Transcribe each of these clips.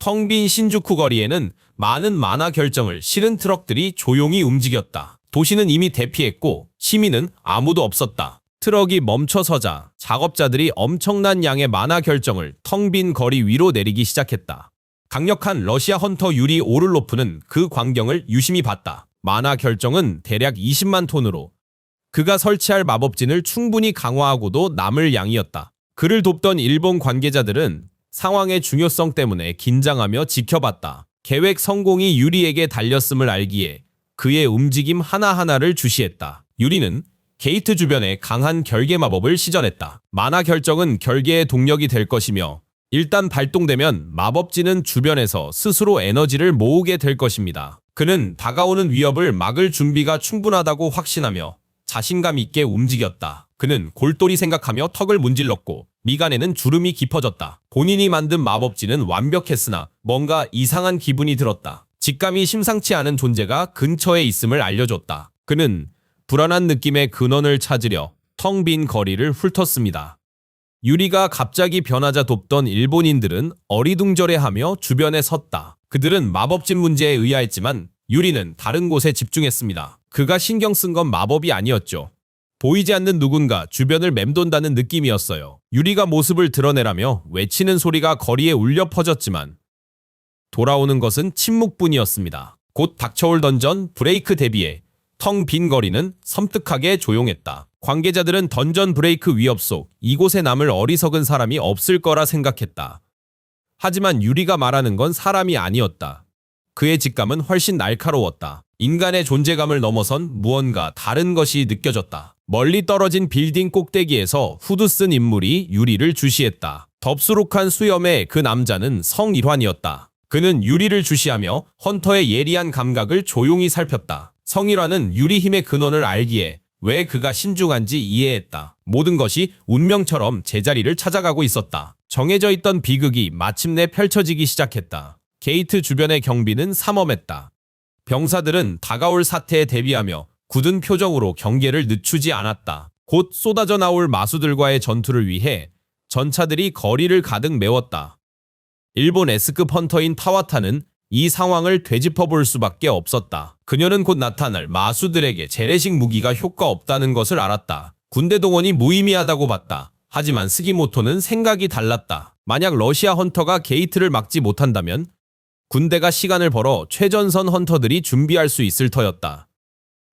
텅 빈 신주쿠 거리에는 많은 만화 결정을 실은 트럭들이 조용히 움직였다. 도시는 이미 대피했고 시민은 아무도 없었다. 트럭이 멈춰서자 작업자들이 엄청난 양의 만화 결정을 텅 빈 거리 위로 내리기 시작했다. 강력한 러시아 헌터 유리 오를로프는 그 광경을 유심히 봤다. 만화 결정은 대략 20만 톤으로 그가 설치할 마법진을 충분히 강화하고도 남을 양이었다. 그를 돕던 일본 관계자들은 상황의 중요성 때문에 긴장하며 지켜봤다. 계획 성공이 유리에게 달렸음을 알기에 그의 움직임 하나하나를 주시했다. 유리는 게이트 주변에 강한 결계 마법을 시전했다. 만화 결정은 결계의 동력이 될 것이며 일단 발동되면 마법진은 주변에서 스스로 에너지를 모으게 될 것입니다. 그는 다가오는 위협을 막을 준비가 충분하다고 확신하며 자신감 있게 움직였다. 그는 골똘히 생각하며 턱을 문질렀고 미간에는 주름이 깊어졌다. 본인이 만든 마법진은 완벽했으나 뭔가 이상한 기분이 들었다. 직감이 심상치 않은 존재가 근처에 있음을 알려줬다. 그는 불안한 느낌의 근원을 찾으려 텅 빈 거리를 훑었습니다. 유리가 갑자기 변하자 돕던 일본인들은 어리둥절해하며 주변에 섰다. 그들은 마법진 문제에 의아했지만 유리는 다른 곳에 집중했습니다. 그가 신경 쓴 건 마법이 아니었죠. 보이지 않는 누군가 주변을 맴돈다는 느낌이었어요. 유리가 모습을 드러내라며 외치는 소리가 거리에 울려 퍼졌지만 돌아오는 것은 침묵뿐이었습니다. 곧 닥쳐올 던전 브레이크 대비에 텅 빈 거리는 섬뜩하게 조용했다. 관계자들은 던전 브레이크 위협 속 이곳에 남을 어리석은 사람이 없을 거라 생각했다. 하지만 유리가 말하는 건 사람이 아니었다. 그의 직감은 훨씬 날카로웠다. 인간의 존재감을 넘어선 무언가 다른 것이 느껴졌다. 멀리 떨어진 빌딩 꼭대기에서 후드 쓴 인물이 유리를 주시했다. 덥수룩한 수염의 그 남자는 성일환이었다. 그는 유리를 주시하며 헌터의 예리한 감각을 조용히 살폈다. 성일환은 유리 힘의 근원을 알기에 왜 그가 신중한지 이해했다. 모든 것이 운명처럼 제자리를 찾아가고 있었다. 정해져 있던 비극이 마침내 펼쳐지기 시작했다. 게이트 주변의 경비는 삼엄했다. 병사들은 다가올 사태에 대비하며 굳은 표정으로 경계를 늦추지 않았다. 곧 쏟아져 나올 마수들과의 전투를 위해 전차들이 거리를 가득 메웠다. 일본 S급 헌터인 타와타는 이 상황을 되짚어 볼 수밖에 없었다. 그녀는 곧 나타날 마수들에게 재래식 무기가 효과 없다는 것을 알았다. 군대 동원이 무의미하다고 봤다. 하지만 스기모토는 생각이 달랐다. 만약 러시아 헌터가 게이트를 막지 못한다면 군대가 시간을 벌어 최전선 헌터들이 준비할 수 있을 터였다.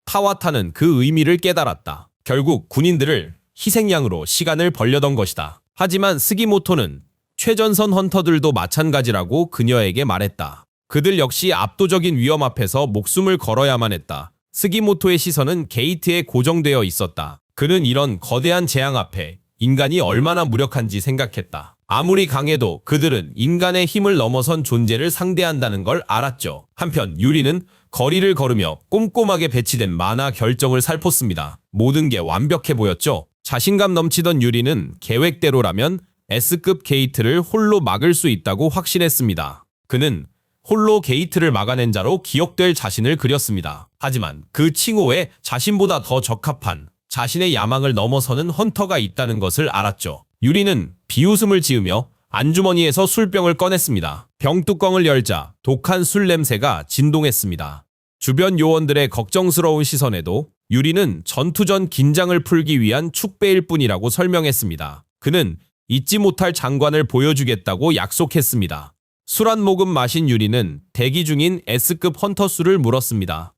타와타는 그 의미를 깨달았다. 결국 군인들을 희생양으로 시간을 벌려던 것이다. 하지만 스기모토는 최전선 헌터들도 마찬가지라고 그녀에게 말했다. 그들 역시 압도적인 위험 앞에서 목숨을 걸어야만 했다. 스기모토의 시선은 게이트에 고정되어 있었다. 그는 이런 거대한 재앙 앞에 인간이 얼마나 무력한지 생각했다. 아무리 강해도 그들은 인간의 힘을 넘어선 존재를 상대한다는 걸 알았죠. 한편 유리는 거리를 걸으며 꼼꼼하게 배치된 만화 결정을 살폈습니다. 모든 게 완벽해 보였죠. 자신감 넘치던 유리는 계획대로라면 S급 게이트를 홀로 막을 수 있다고 확신했습니다. 그는 홀로 게이트를 막아낸 자로 기억될 자신을 그렸습니다. 하지만 그 칭호에 자신보다 더 적합한 자신의 야망을 넘어서는 헌터가 있다는 것을 알았죠. 유리는 비웃음을 지으며 안주머니에서 술병을 꺼냈습니다. 병뚜껑을 열자 독한 술 냄새가 진동했습니다. 주변 요원들의 걱정스러운 시선에도 유리는 전투 전 긴장을 풀기 위한 축배일 뿐이라고 설명했습니다. 그는 잊지 못할 장관을 보여주겠다고 약속했습니다. 술 한 모금 마신 유리는 대기 중인 S급 헌터 수를 물었습니다.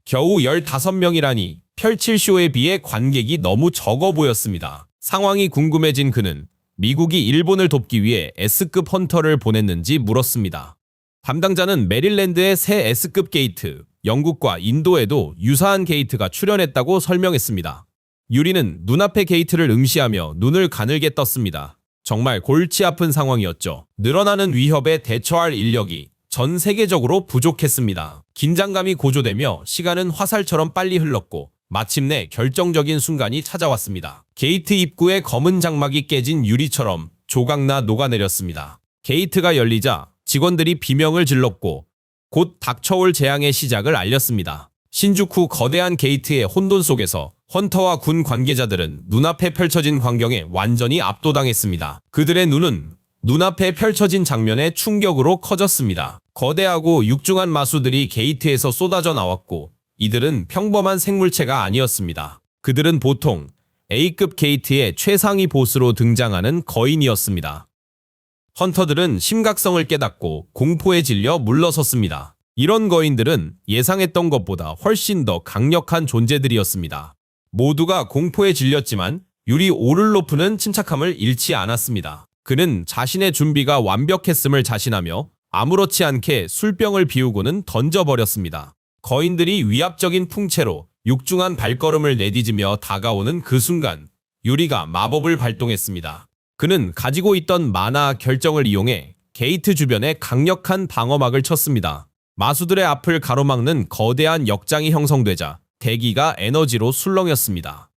겨우 15명이라니 펼칠 쇼에 비해 관객이 너무 적어 보였습니다. 상황이 궁금해진 그는 미국이 일본을 돕기 위해 S급 헌터를 보냈는지 물었습니다. 담당자는 메릴랜드의 새 S급 게이트, 영국과 인도에도 유사한 게이트가 출현했다고 설명했습니다. 유리는 눈앞의 게이트를 응시하며 눈을 가늘게 떴습니다. 정말 골치 아픈 상황이었죠. 늘어나는 위협에 대처할 인력이 전 세계적으로 부족했습니다. 긴장감이 고조되며 시간은 화살처럼 빨리 흘렀고 마침내 결정적인 순간이 찾아왔습니다. 게이트 입구의 검은 장막이 깨진 유리처럼 조각나 녹아내렸습니다. 게이트가 열리자 직원들이 비명을 질렀고 곧 닥쳐올 재앙의 시작을 알렸습니다. 신주쿠 거대한 게이트의 혼돈 속에서 헌터와 군 관계자들은 눈앞에 펼쳐진 광경에 완전히 압도당했습니다. 그들의 눈은 눈앞에 펼쳐진 장면의 충격으로 커졌습니다. 거대하고 육중한 마수들이 게이트에서 쏟아져 나왔고 이들은 평범한 생물체가 아니었습니다. 그들은 보통 A급 게이트의 최상위 보스로 등장하는 거인이었습니다. 헌터들은 심각성을 깨닫고 공포에 질려 물러섰습니다. 이런 거인들은 예상했던 것보다 훨씬 더 강력한 존재들이었습니다. 모두가 공포에 질렸지만 유리 오를로프는 침착함을 잃지 않았습니다. 그는 자신의 준비가 완벽했음을 자신하며 아무렇지 않게 술병을 비우고는 던져버렸습니다. 거인들이 위압적인 풍채로 육중한 발걸음을 내디디며 다가오는 그 순간 유리가 마법을 발동했습니다. 그는 가지고 있던 만화 결정을 이용해 게이트 주변에 강력한 방어막을 쳤습니다. 마수들의 앞을 가로막는 거대한 역장이 형성되자 대기가 에너지로 술렁였습니다.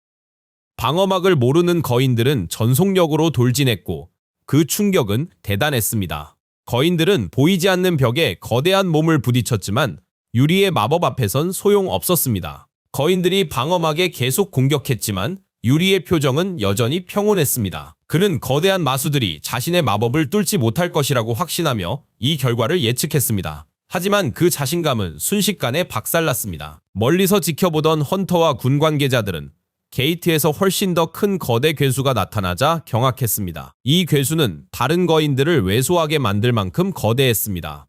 방어막을 모르는 거인들은 전속력으로 돌진했고 그 충격은 대단했습니다. 거인들은 보이지 않는 벽에 거대한 몸을 부딪혔지만 유리의 마법 앞에선 소용없었습니다. 거인들이 방어막에 계속 공격했지만 유리의 표정은 여전히 평온했습니다. 그는 거대한 마수들이 자신의 마법을 뚫지 못할 것이라고 확신하며 이 결과를 예측했습니다. 하지만 그 자신감은 순식간에 박살났습니다. 멀리서 지켜보던 헌터와 군 관계자들은 게이트에서 훨씬 더 큰 거대 괴수가 나타나자 경악했습니다. 이 괴수는 다른 거인들을 왜소하게 만들 만큼 거대했습니다.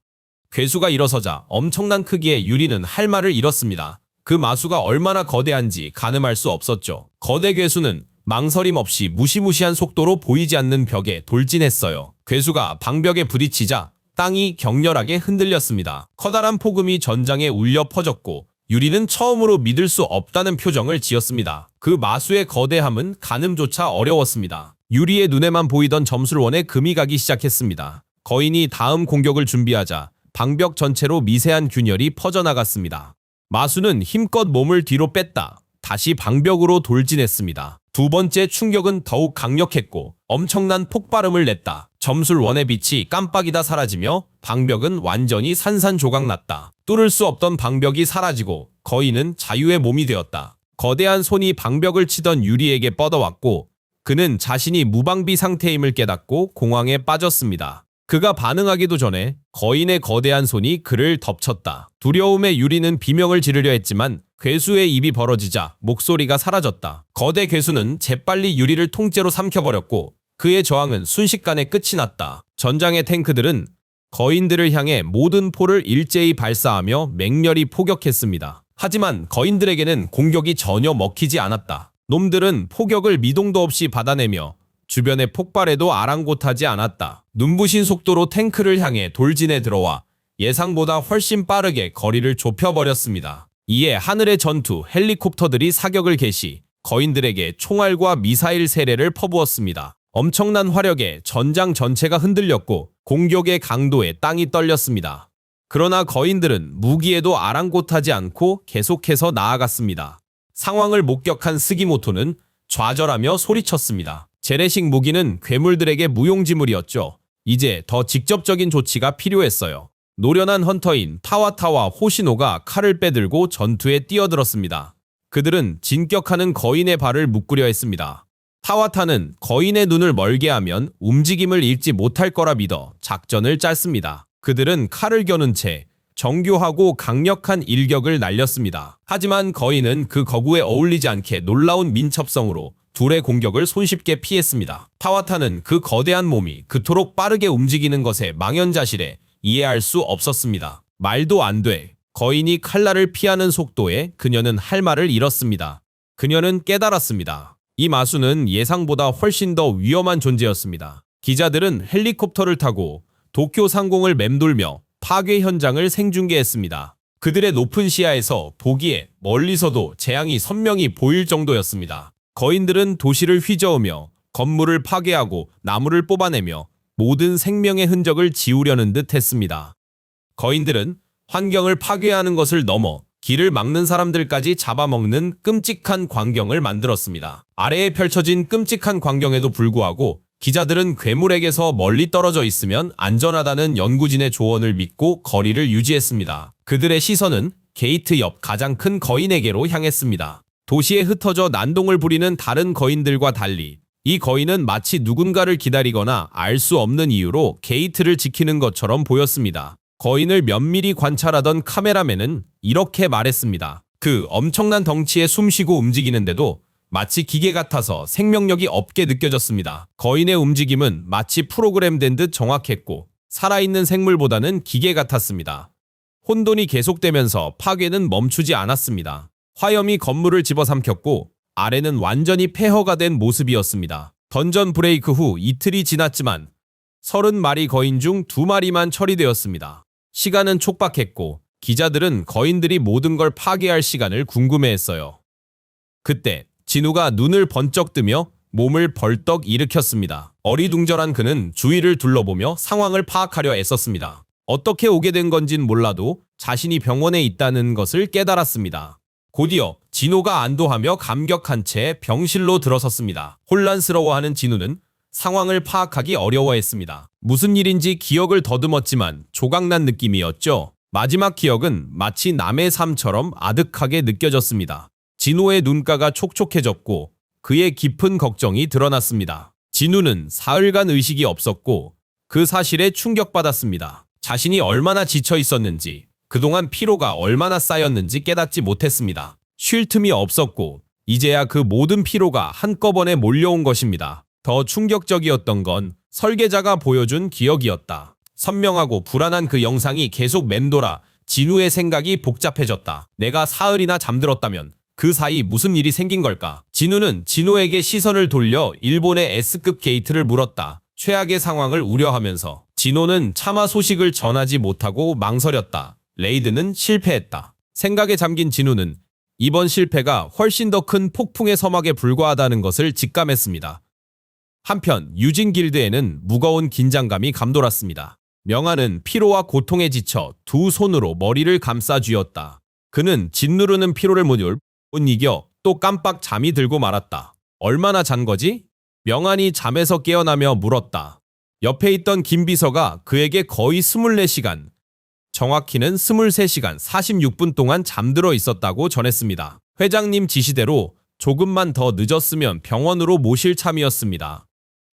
괴수가 일어서자 엄청난 크기의 유리는 할 말을 잃었습니다. 그 마수가 얼마나 거대한지 가늠할 수 없었죠. 거대 괴수는 망설임 없이 무시무시한 속도로 보이지 않는 벽에 돌진했어요. 괴수가 방벽에 부딪히자 땅이 격렬하게 흔들렸습니다. 커다란 폭음이 전장에 울려 퍼졌고 유리는 처음으로 믿을 수 없다는 표정을 지었습니다. 그 마수의 거대함은 가늠조차 어려웠습니다. 유리의 눈에만 보이던 점술원에 금이 가기 시작했습니다. 거인이 다음 공격을 준비하자 방벽 전체로 미세한 균열이 퍼져나갔습니다. 마수는 힘껏 몸을 뒤로 뺐다 다시 방벽으로 돌진했습니다. 두 번째 충격은 더욱 강력했고 엄청난 폭발음을 냈다. 점술원의 빛이 깜빡이다 사라지며 방벽은 완전히 산산조각났다. 뚫을 수 없던 방벽이 사라지고 거인은 자유의 몸이 되었다. 거대한 손이 방벽을 치던 유리에게 뻗어왔고 그는 자신이 무방비 상태임을 깨닫고 공황에 빠졌습니다. 그가 반응하기도 전에 거인의 거대한 손이 그를 덮쳤다. 두려움에 유리는 비명을 지르려 했지만 괴수의 입이 벌어지자 목소리가 사라졌다. 거대 괴수는 재빨리 유리를 통째로 삼켜버렸고 그의 저항은 순식간에 끝이 났다. 전장의 탱크들은 거인들을 향해 모든 포를 일제히 발사하며 맹렬히 포격했습니다. 하지만 거인들에게는 공격이 전혀 먹히지 않았다. 놈들은 포격을 미동도 없이 받아내며 주변의 폭발에도 아랑곳하지 않았다. 눈부신 속도로 탱크를 향해 돌진해 들어와 예상보다 훨씬 빠르게 거리를 좁혀버렸습니다. 이에 하늘의 전투 헬리콥터들이 사격을 개시 거인들에게 총알과 미사일 세례를 퍼부었습니다. 엄청난 화력에 전장 전체가 흔들렸고 공격의 강도에 땅이 떨렸습니다. 그러나 거인들은 무기에도 아랑곳하지 않고 계속해서 나아갔습니다. 상황을 목격한 스기모토는 좌절하며 소리쳤습니다. 재래식 무기는 괴물들에게 무용지물이었죠. 이제 더 직접적인 조치가 필요했어요. 노련한 헌터인 타와타와 호시노가 칼을 빼들고 전투에 뛰어들었습니다. 그들은 진격하는 거인의 발을 묶으려 했습니다. 타와타는 거인의 눈을 멀게 하면 움직임을 잃지 못할 거라 믿어 작전을 짰습니다. 그들은 칼을 겨눈 채 정교하고 강력한 일격을 날렸습니다. 하지만 거인은 그 거구에 어울리지 않게 놀라운 민첩성으로 둘의 공격을 손쉽게 피했습니다. 타와타는 그 거대한 몸이 그토록 빠르게 움직이는 것에 망연자실해 이해할 수 없었습니다. 말도 안 돼. 거인이 칼날을 피하는 속도에 그녀는 할 말을 잃었습니다. 그녀는 깨달았습니다. 이 마수는 예상보다 훨씬 더 위험한 존재였습니다. 기자들은 헬리콥터를 타고 도쿄 상공을 맴돌며 파괴 현장을 생중계했습니다. 그들의 높은 시야에서 보기에 멀리서도 재앙이 선명히 보일 정도였습니다. 거인들은 도시를 휘저으며 건물을 파괴하고 나무를 뽑아내며 모든 생명의 흔적을 지우려는 듯 했습니다. 거인들은 환경을 파괴하는 것을 넘어 길을 막는 사람들까지 잡아먹는 끔찍한 광경을 만들었습니다. 아래에 펼쳐진 끔찍한 광경에도 불구하고 기자들은 괴물에게서 멀리 떨어져 있으면 안전하다는 연구진의 조언을 믿고 거리를 유지했습니다. 그들의 시선은 게이트 옆 가장 큰 거인에게로 향했습니다. 도시에 흩어져 난동을 부리는 다른 거인들과 달리 이 거인은 마치 누군가를 기다리거나 알 수 없는 이유로 게이트를 지키는 것처럼 보였습니다. 거인을 면밀히 관찰하던 카메라맨은 이렇게 말했습니다. 그 엄청난 덩치에 숨쉬고 움직이는데도 마치 기계 같아서 생명력이 없게 느껴졌습니다. 거인의 움직임은 마치 프로그램된 듯 정확했고 살아있는 생물보다는 기계 같았습니다. 혼돈이 계속되면서 파괴는 멈추지 않았습니다. 화염이 건물을 집어삼켰고 아래는 완전히 폐허가 된 모습이었습니다. 던전 브레이크 후 이틀이 지났지만 30마리 거인 중 2마리만 처리되었습니다. 시간은 촉박했고 기자들은 거인들이 모든 걸 파괴할 시간을 궁금해했어요. 그때 진우가 눈을 번쩍 뜨며 몸을 벌떡 일으켰습니다. 어리둥절한 그는 주위를 둘러보며 상황을 파악하려 애썼습니다. 어떻게 오게 된 건진 몰라도 자신이 병원에 있다는 것을 깨달았습니다. 곧이어 진호가 안도하며 감격한 채 병실로 들어섰습니다. 혼란스러워하는 진우는 상황을 파악하기 어려워했습니다. 무슨 일인지 기억을 더듬었지만 조각난 느낌이었죠. 마지막 기억은 마치 남의 삶처럼 아득하게 느껴졌습니다. 진호의 눈가가 촉촉해졌고 그의 깊은 걱정이 드러났습니다. 진우는 사흘간 의식이 없었고 그 사실에 충격받았습니다. 자신이 얼마나 지쳐 있었는지, 그동안 피로가 얼마나 쌓였는지 깨닫지 못했습니다. 쉴 틈이 없었고 이제야 그 모든 피로가 한꺼번에 몰려온 것입니다. 더 충격적이었던 건 설계자가 보여준 기억이었다. 선명하고 불안한 그 영상이 계속 맴돌아 진우의 생각이 복잡해졌다. 내가 사흘이나 잠들었다면 그 사이 무슨 일이 생긴 걸까? 진우는 진호에게 시선을 돌려 일본의 S급 게이트를 물었다. 최악의 상황을 우려하면서 진호는 차마 소식을 전하지 못하고 망설였다. 레이드는 실패했다. 생각에 잠긴 진우는 이번 실패가 훨씬 더 큰 폭풍의 서막에 불과하다는 것을 직감했습니다. 한편 유진 길드에는 무거운 긴장감이 감돌았습니다. 명아는 피로와 고통에 지쳐 두 손으로 머리를 감싸 쥐었다. 그는 짓누르는 피로를 못 이겨 또 깜빡 잠이 들고 말았다. 얼마나 잔 거지? 명안이 잠에서 깨어나며 물었다. 옆에 있던 김 비서가 그에게 거의 24시간, 정확히는 23시간 46분 동안 잠들어 있었다고 전했습니다. 회장님 지시대로 조금만 더 늦었으면 병원으로 모실 참이었습니다.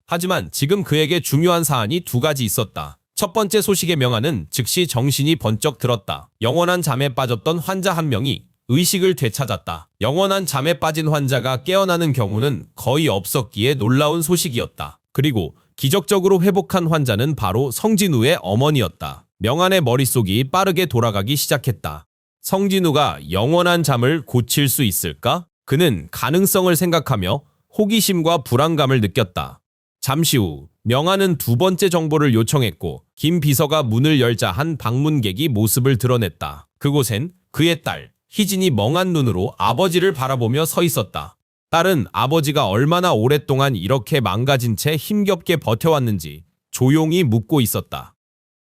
하지만 지금 그에게 중요한 사안이 두 가지 있었다. 첫 번째 소식의 명안은 즉시 정신이 번쩍 들었다. 영원한 잠에 빠졌던 환자 한 명이 의식을 되찾았다. 영원한 잠에 빠진 환자가 깨어나는 경우는 거의 없었기에 놀라운 소식이었다. 그리고 기적적으로 회복한 환자는 바로 성진우의 어머니였다. 명안의 머릿속이 빠르게 돌아가기 시작했다. 성진우가 영원한 잠을 고칠 수 있을까? 그는 가능성을 생각하며 호기심과 불안감을 느꼈다. 잠시 후 명안은 두 번째 정보를 요청했고 김 비서가 문을 열자 한 방문객이 모습을 드러냈다. 그곳엔 그의 딸 희진이 멍한 눈으로 아버지를 바라보며 서 있었다. 딸은 아버지가 얼마나 오랫동안 이렇게 망가진 채 힘겹게 버텨왔는지 조용히 묻고 있었다.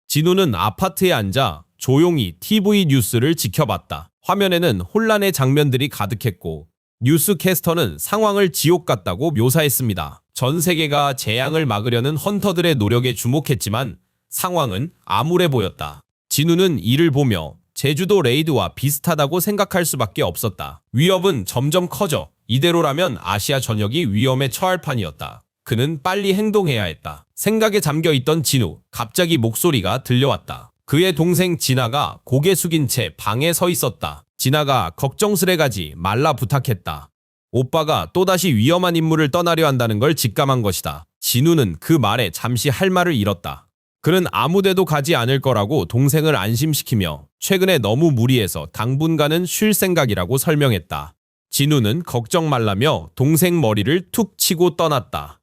진우는 아파트에 앉아 조용히 TV 뉴스를 지켜봤다. 화면에는 혼란의 장면들이 가득했고 뉴스캐스터는 상황을 지옥 같다고 묘사했습니다. 전 세계가 재앙을 막으려는 헌터들의 노력에 주목했지만 상황은 암울해 보였다. 진우는 이를 보며 제주도 레이드와 비슷하다고 생각할 수밖에 없었다. 위협은 점점 커져 이대로라면 아시아 전역이 위험에 처할 판이었다. 그는 빨리 행동해야 했다. 생각에 잠겨있던 진우, 갑자기 목소리가 들려왔다. 그의 동생 진아가 고개 숙인 채 방에 서 있었다. 진아가 걱정스레가지 말라 부탁했다. 오빠가 또다시 위험한 임무를 떠나려 한다는 걸 직감한 것이다. 진우는 그 말에 잠시 할 말을 잃었다. 그는 아무데도 가지 않을 거라고 동생을 안심시키며 최근에 너무 무리해서 당분간은 쉴 생각이라고 설명했다. 진우는 걱정 말라며 동생 머리를 툭 치고 떠났다.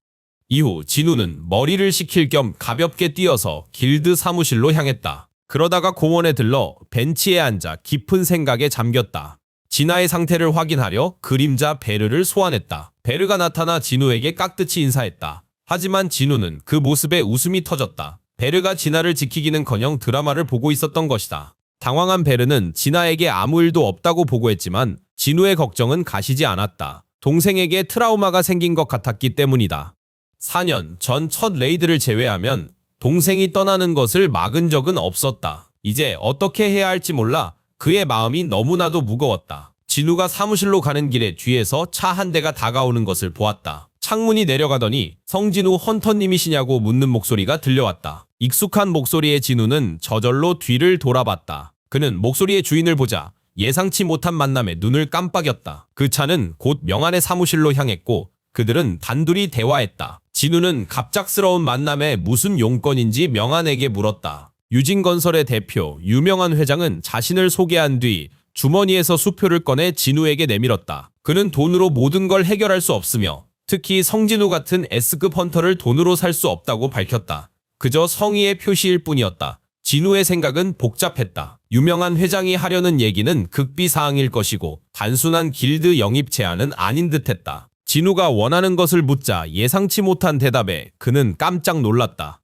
이후 진우는 머리를 식힐 겸 가볍게 뛰어서 길드 사무실로 향했다. 그러다가 공원에 들러 벤치에 앉아 깊은 생각에 잠겼다. 진아의 상태를 확인하려 그림자 베르를 소환했다. 베르가 나타나 진우에게 깍듯이 인사했다. 하지만 진우는 그 모습에 웃음이 터졌다. 베르가 진아를 지키기는커녕 드라마를 보고 있었던 것이다. 당황한 베르는 진아에게 아무 일도 없다고 보고했지만 진우의 걱정은 가시지 않았다. 동생에게 트라우마가 생긴 것 같았기 때문이다. 4년 전 첫 레이드를 제외하면 동생이 떠나는 것을 막은 적은 없었다. 이제 어떻게 해야 할지 몰라 그의 마음이 너무나도 무거웠다. 진우가 사무실로 가는 길에 뒤에서 차 한 대가 다가오는 것을 보았다. 창문이 내려가더니 성진우 헌터님이시냐고 묻는 목소리가 들려왔다. 익숙한 목소리의 진우는 저절로 뒤를 돌아봤다. 그는 목소리의 주인을 보자 예상치 못한 만남에 눈을 깜빡였다. 그 차는 곧 명안의 사무실로 향했고 그들은 단둘이 대화했다. 진우는 갑작스러운 만남에 무슨 용건인지 명안에게 물었다. 유진건설의 대표 유명한 회장은 자신을 소개한 뒤 주머니에서 수표를 꺼내 진우에게 내밀었다. 그는 돈으로 모든 걸 해결할 수 없으며 특히 성진우 같은 S급 헌터를 돈으로 살 수 없다고 밝혔다. 그저 성의의 표시일 뿐이었다. 진우의 생각은 복잡했다. 유명한 회장이 하려는 얘기는 극비사항일 것이고 단순한 길드 영입 제안은 아닌 듯했다. 진우가 원하는 것을 묻자 예상치 못한 대답에 그는 깜짝 놀랐다.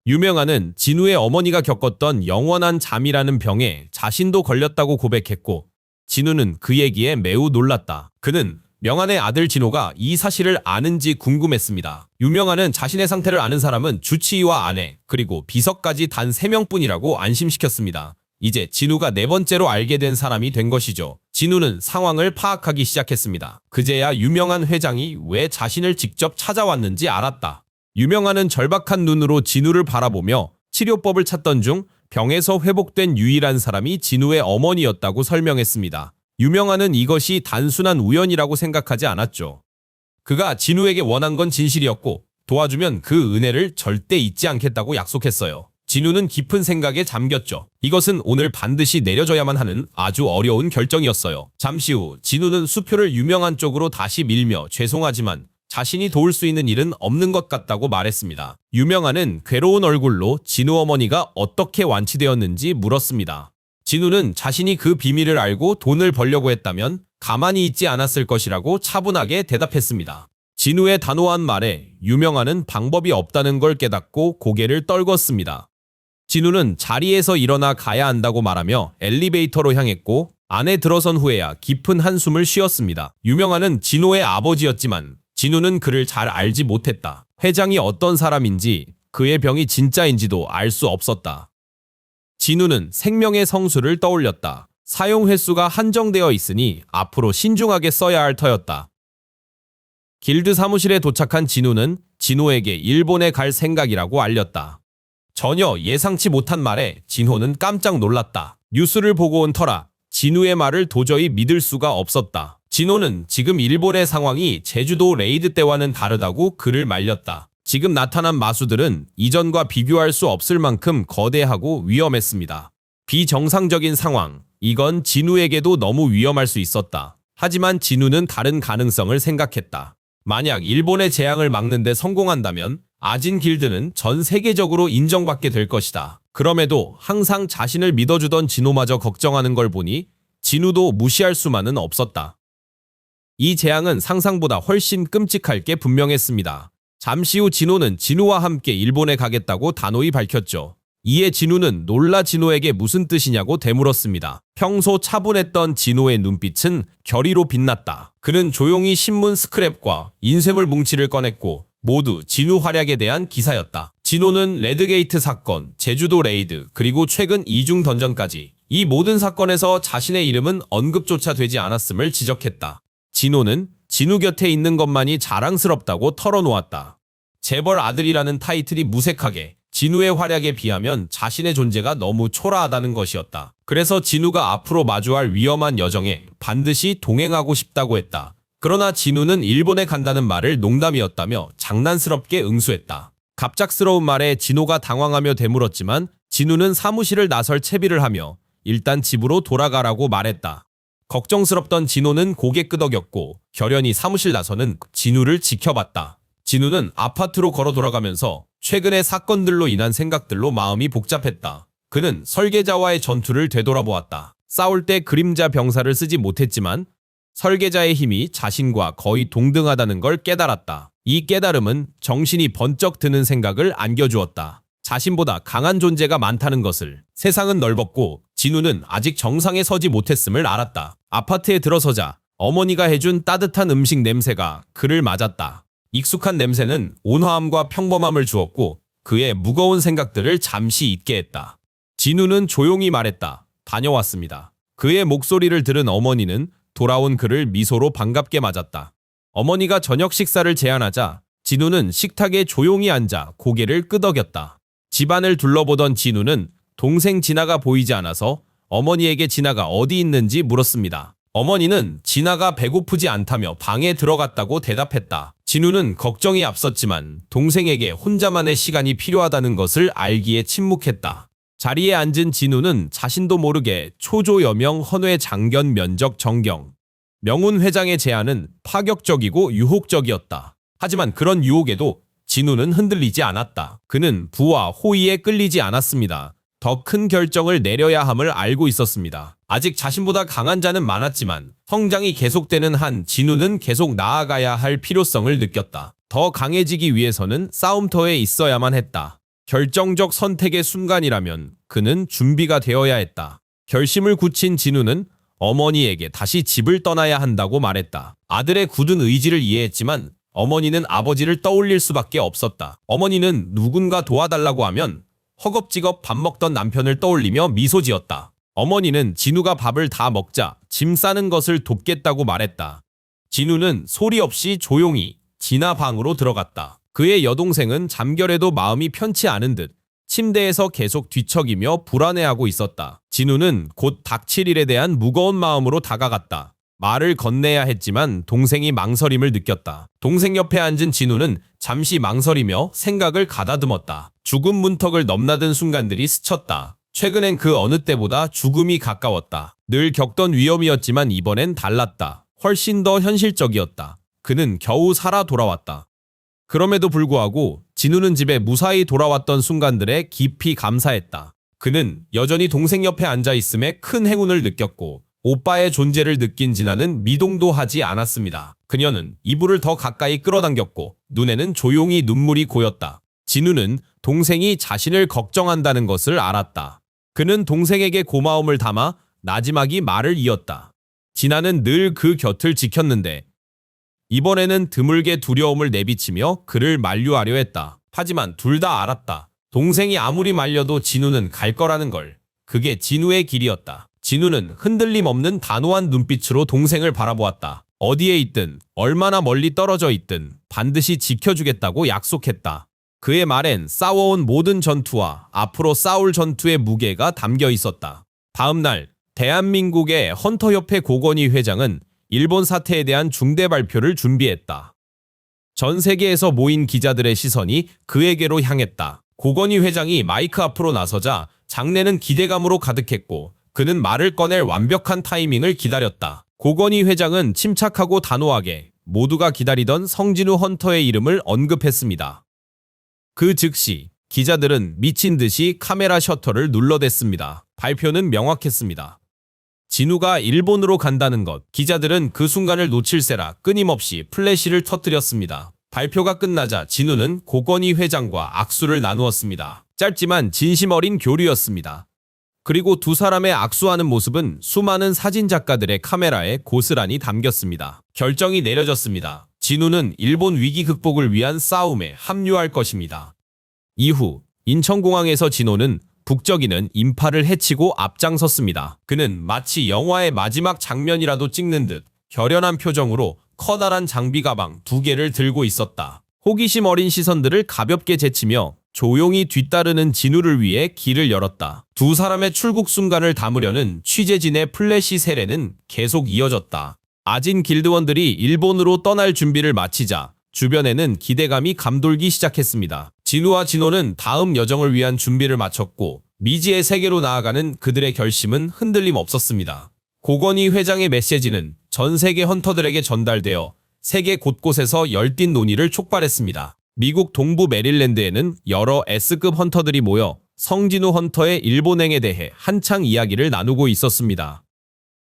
유명한은 진우의 어머니가 겪었던 영원한 잠이라는 병에 자신도 걸렸다고 고백했고 진우는 그 얘기에 매우 놀랐다. 그는 명한의 아들 진호가 이 사실을 아는지 궁금했습니다. 유명한은 자신의 상태를 아는 사람은 주치의와 아내 그리고 비서까지 단 3명뿐이라고 안심시켰습니다. 이제 진우가 4번째로 알게 된 사람이 된 것이죠. 진우는 상황을 파악하기 시작했습니다. 그제야 유명한 회장이 왜 자신을 직접 찾아왔는지 알았다. 유명한은 절박한 눈으로 진우를 바라보며 치료법을 찾던 중 병에서 회복된 유일한 사람이 진우의 어머니였다고 설명했습니다. 유명한은 이것이 단순한 우연이라고 생각하지 않았죠. 그가 진우에게 원한 건 진실이었고 도와주면 그 은혜를 절대 잊지 않겠다고 약속했어요. 진우는 깊은 생각에 잠겼죠. 이것은 오늘 반드시 내려져야만 하는 아주 어려운 결정이었어요. 잠시 후 진우는 수표를 유명한 쪽으로 다시 밀며 죄송하지만 자신이 도울 수 있는 일은 없는 것 같다고 말했습니다. 유명한은 괴로운 얼굴로 진우 어머니가 어떻게 완치되었는지 물었습니다. 진우는 자신이 그 비밀을 알고 돈을 벌려고 했다면 가만히 있지 않았을 것이라고 차분하게 대답했습니다. 진우의 단호한 말에 유명한은 방법이 없다는 걸 깨닫고 고개를 떨궜습니다. 진우는 자리에서 일어나 가야 한다고 말하며 엘리베이터로 향했고 안에 들어선 후에야 깊은 한숨을 쉬었습니다. 유명한은 진우의 아버지였지만 진우는 그를 잘 알지 못했다. 회장이 어떤 사람인지 그의 병이 진짜인지도 알 수 없었다. 진우는 생명의 성수를 떠올렸다. 사용 횟수가 한정되어 있으니 앞으로 신중하게 써야 할 터였다. 길드 사무실에 도착한 진우는 진호에게 일본에 갈 생각이라고 알렸다. 전혀 예상치 못한 말에 진호는 깜짝 놀랐다. 뉴스를 보고 온 터라 진우의 말을 도저히 믿을 수가 없었다. 진호는 지금 일본의 상황이 제주도 레이드 때와는 다르다고 그를 말렸다. 지금 나타난 마수들은 이전과 비교할 수 없을 만큼 거대하고 위험했습니다. 비정상적인 상황, 이건 진우에게도 너무 위험할 수 있었다. 하지만 진우는 다른 가능성을 생각했다. 만약 일본의 재앙을 막는 데 성공한다면 아진 길드는 전 세계적으로 인정받게 될 것이다. 그럼에도 항상 자신을 믿어주던 진호마저 걱정하는 걸 보니 진우도 무시할 수만은 없었다. 이 재앙은 상상보다 훨씬 끔찍할 게 분명했습니다. 잠시 후 진호는 진우와 함께 일본에 가겠다고 단호히 밝혔죠. 이에 진우는 놀라 진호에게 무슨 뜻이냐고 되물었습니다. 평소 차분했던 진호의 눈빛은 결의로 빛났다. 그는 조용히 신문 스크랩과 인쇄물 뭉치를 꺼냈고 모두 진우 활약에 대한 기사였다. 진호는 레드게이트 사건, 제주도 레이드, 그리고 최근 이중 던전까지 이 모든 사건에서 자신의 이름은 언급조차 되지 않았음을 지적했다. 진호는 진우 곁에 있는 것만이 자랑스럽다고 털어놓았다. 재벌 아들이라는 타이틀이 무색하게 진우의 활약에 비하면 자신의 존재가 너무 초라하다는 것이었다. 그래서 진우가 앞으로 마주할 위험한 여정에 반드시 동행하고 싶다고 했다. 그러나 진우는 일본에 간다는 말을 농담이었다며 장난스럽게 응수했다. 갑작스러운 말에 진호가 당황하며 되물었지만 진우는 사무실을 나설 채비를 하며 일단 집으로 돌아가라고 말했다. 걱정스럽던 진호는 고개 끄덕였고 결연히 사무실 나서는 진우를 지켜봤다. 진우는 아파트로 걸어 돌아가면서 최근의 사건들로 인한 생각들로 마음이 복잡했다. 그는 설계자와의 전투를 되돌아보았다. 싸울 때 그림자 병사를 쓰지 못했지만 설계자의 힘이 자신과 거의 동등하다는 걸 깨달았다. 이 깨달음은 정신이 번쩍 드는 생각을 안겨주었다. 자신보다 강한 존재가 많다는 것을. 세상은 넓었고 진우는 아직 정상에 서지 못했음을 알았다. 아파트에 들어서자 어머니가 해준 따뜻한 음식 냄새가 그를 맞았다. 익숙한 냄새는 온화함과 평범함을 주었고 그의 무거운 생각들을 잠시 잊게 했다. 진우는 조용히 말했다. 다녀왔습니다. 그의 목소리를 들은 어머니는 돌아온 그를 미소로 반갑게 맞았다. 어머니가 저녁 식사를 제안하자 진우는 식탁에 조용히 앉아 고개를 끄덕였다. 집안을 둘러보던 진우는 동생 진아가 보이지 않아서 어머니에게 진아가 어디 있는지 물었습니다. 어머니는 진아가 배고프지 않다며 방에 들어갔다고 대답했다. 진우는 걱정이 앞섰지만 동생에게 혼자만의 시간이 필요하다는 것을 알기에 침묵했다. 자리에 앉은 진우는 자신도 모르게 초조 여명 헌회 장견 면적 정경. 명운 회장의 제안은 파격적이고 유혹적이었다. 하지만 그런 유혹에도 진우는 흔들리지 않았다. 그는 부와 호의에 끌리지 않았습니다. 더 큰 결정을 내려야 함을 알고 있었습니다. 아직 자신보다 강한 자는 많았지만 성장이 계속되는 한 진우는 계속 나아가야 할 필요성을 느꼈다. 더 강해지기 위해서는 싸움터에 있어야만 했다. 결정적 선택의 순간이라면 그는 준비가 되어야 했다. 결심을 굳힌 진우는 어머니에게 다시 집을 떠나야 한다고 말했다. 아들의 굳은 의지를 이해했지만 어머니는 아버지를 떠올릴 수밖에 없었다. 어머니는 누군가 도와달라고 하면 허겁지겁 밥 먹던 남편을 떠올리며 미소 지었다. 어머니는 진우가 밥을 다 먹자 짐 싸는 것을 돕겠다고 말했다. 진우는 소리 없이 조용히 진아 방으로 들어갔다. 그의 여동생은 잠결에도 마음이 편치 않은 듯 침대에서 계속 뒤척이며 불안해하고 있었다. 진우는 곧 닥칠 일에 대한 무거운 마음으로 다가갔다. 말을 건네야 했지만 동생이 망설임을 느꼈다. 동생 옆에 앉은 진우는 잠시 망설이며 생각을 가다듬었다. 죽음 문턱을 넘나든 순간들이 스쳤다. 최근엔 그 어느 때보다 죽음이 가까웠다. 늘 겪던 위험이었지만 이번엔 달랐다. 훨씬 더 현실적이었다. 그는 겨우 살아 돌아왔다. 그럼에도 불구하고 진우는 집에 무사히 돌아왔던 순간들에 깊이 감사했다. 그는 여전히 동생 옆에 앉아있음에 큰 행운을 느꼈고 오빠의 존재를 느낀 진아는 미동도 하지 않았습니다. 그녀는 이불을 더 가까이 끌어당겼고 눈에는 조용히 눈물이 고였다. 진우는 동생이 자신을 걱정한다는 것을 알았다. 그는 동생에게 고마움을 담아 나지막이 말을 이었다. 진아는 늘 그 곁을 지켰는데 이번에는 드물게 두려움을 내비치며 그를 만류하려 했다. 하지만 둘 다 알았다. 동생이 아무리 말려도 진우는 갈 거라는 걸. 그게 진우의 길이었다. 진우는 흔들림 없는 단호한 눈빛으로 동생을 바라보았다. 어디에 있든 얼마나 멀리 떨어져 있든 반드시 지켜주겠다고 약속했다. 그의 말엔 싸워온 모든 전투와 앞으로 싸울 전투의 무게가 담겨 있었다. 다음 날 대한민국의 헌터협회 고건희 회장은 일본 사태에 대한 중대 발표를 준비했다. 전 세계에서 모인 기자들의 시선이 그에게로 향했다. 고건희 회장이 마이크 앞으로 나서자 장내는 기대감으로 가득했고 그는 말을 꺼낼 완벽한 타이밍을 기다렸다. 고건희 회장은 침착하고 단호하게 모두가 기다리던 성진우 헌터의 이름을 언급했습니다. 그 즉시 기자들은 미친 듯이 카메라 셔터를 눌러댔습니다. 발표는 명확했습니다. 진우가 일본으로 간다는 것. 기자들은 그 순간을 놓칠세라 끊임없이 플래시를 터뜨렸습니다. 발표가 끝나자 진우는 고건희 회장과 악수를 나누었습니다. 짧지만 진심 어린 교류였습니다. 그리고 두 사람의 악수하는 모습은 수많은 사진작가들의 카메라에 고스란히 담겼습니다. 결정이 내려졌습니다. 진우는 일본 위기 극복을 위한 싸움에 합류할 것입니다. 이후 인천공항에서 진우는 북적이는 인파를 헤치고 앞장섰습니다. 그는 마치 영화의 마지막 장면이라도 찍는 듯 결연한 표정으로 커다란 장비 가방 2개를 들고 있었다. 호기심 어린 시선들을 가볍게 제치며 조용히 뒤따르는 진우를 위해 길을 열었다. 두 사람의 출국 순간을 담으려는 취재진의 플래시 세례는 계속 이어졌다. 아진 길드원들이 일본으로 떠날 준비를 마치자 주변에는 기대감이 감돌기 시작했습니다. 진우와 진호는 다음 여정을 위한 준비를 마쳤고 미지의 세계로 나아가는 그들의 결심은 흔들림 없었습니다. 고건희 회장의 메시지는 전 세계 헌터들에게 전달되어 세계 곳곳에서 열띤 논의를 촉발했습니다. 미국 동부 메릴랜드에는 여러 S급 헌터들이 모여 성진우 헌터의 일본행에 대해 한창 이야기를 나누고 있었습니다.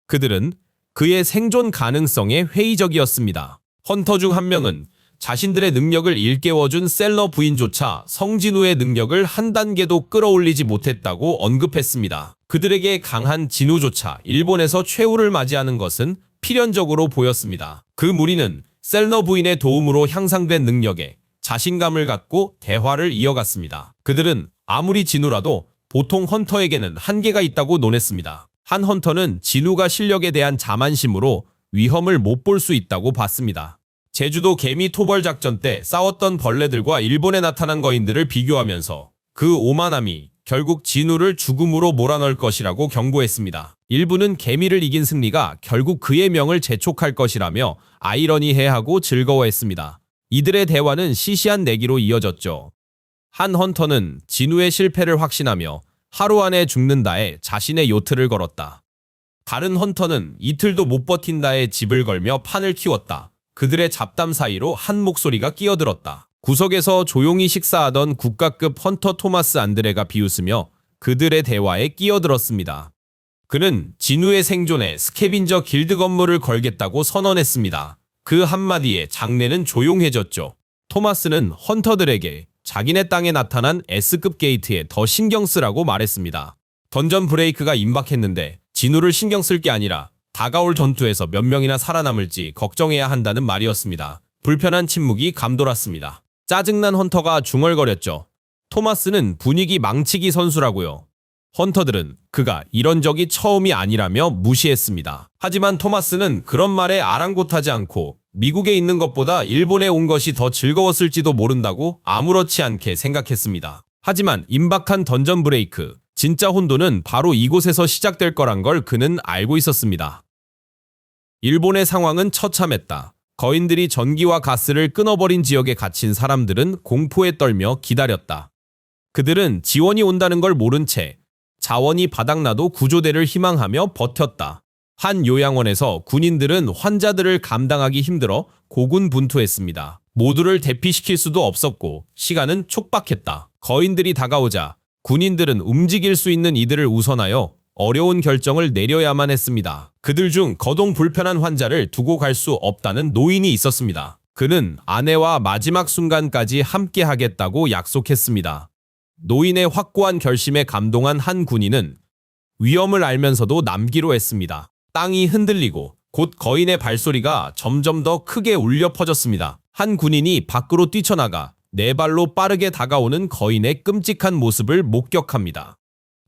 그들은 그의 생존 가능성에 회의적이었습니다. 헌터 중 한 명은 자신들의 능력을 일깨워준 셀러 부인조차 성진우의 능력을 한 단계도 끌어올리지 못했다고 언급했습니다. 그들에게 강한 진우조차 일본에서 최후를 맞이하는 것은 필연적으로 보였습니다. 그 무리는 셀러 부인의 도움으로 향상된 능력에 자신감을 갖고 대화를 이어갔습니다. 그들은 아무리 진우라도 보통 헌터에게는 한계가 있다고 논했습니다. 한 헌터는 진우가 실력에 대한 자만심으로 위험을 못 볼 수 있다고 봤습니다. 제주도 개미 토벌 작전 때 싸웠던 벌레들과 일본에 나타난 거인들을 비교하면서 그 오만함이 결국 진우를 죽음으로 몰아넣을 것이라고 경고했습니다. 일부는 개미를 이긴 승리가 결국 그의 명을 재촉할 것이라며 아이러니해하고 즐거워했습니다. 이들의 대화는 시시한 내기로 이어졌죠. 한 헌터는 진우의 실패를 확신하며 하루 안에 죽는다에 자신의 요트를 걸었다. 다른 헌터는 이틀도 못 버틴다에 집을 걸며 판을 키웠다. 그들의 잡담 사이로 한 목소리가 끼어들었다. 구석에서 조용히 식사하던 국가급 헌터 토마스 안드레가 비웃으며 그들의 대화에 끼어들었습니다. 그는 진우의 생존에 스캐빈저 길드 건물을 걸겠다고 선언했습니다. 그 한마디에 장내는 조용해졌죠. 토마스는 헌터들에게 자기네 땅에 나타난 S급 게이트에 더 신경 쓰라고 말했습니다. 던전 브레이크가 임박했는데 진우를 신경 쓸 게 아니라 다가올 전투에서 몇 명이나 살아남을지 걱정해야 한다는 말이었습니다. 불편한 침묵이 감돌았습니다. 짜증난 헌터가 중얼거렸죠. 토마스는 분위기 망치기 선수라고요. 헌터들은 그가 이런 적이 처음이 아니라며 무시했습니다. 하지만 토마스는 그런 말에 아랑곳하지 않고 미국에 있는 것보다 일본에 온 것이 더 즐거웠을지도 모른다고 아무렇지 않게 생각했습니다. 하지만 임박한 던전 브레이크, 진짜 혼돈은 바로 이곳에서 시작될 거란 걸 그는 알고 있었습니다. 일본의 상황은 처참했다. 거인들이 전기와 가스를 끊어버린 지역에 갇힌 사람들은 공포에 떨며 기다렸다. 그들은 지원이 온다는 걸 모른 채 자원이 바닥나도 구조대를 희망하며 버텼다. 한 요양원에서 군인들은 환자들을 감당하기 힘들어 고군분투했습니다. 모두를 대피시킬 수도 없었고 시간은 촉박했다. 거인들이 다가오자 군인들은 움직일 수 있는 이들을 우선하여 어려운 결정을 내려야만 했습니다. 그들 중 거동 불편한 환자를 두고 갈 수 없다는 노인이 있었습니다. 그는 아내와 마지막 순간까지 함께 하겠다고 약속했습니다. 노인의 확고한 결심에 감동한 한 군인은 위험을 알면서도 남기로 했습니다. 땅이 흔들리고 곧 거인의 발소리가 점점 더 크게 울려 퍼졌습니다. 한 군인이 밖으로 뛰쳐나가 네 발로 빠르게 다가오는 거인의 끔찍한 모습을 목격합니다.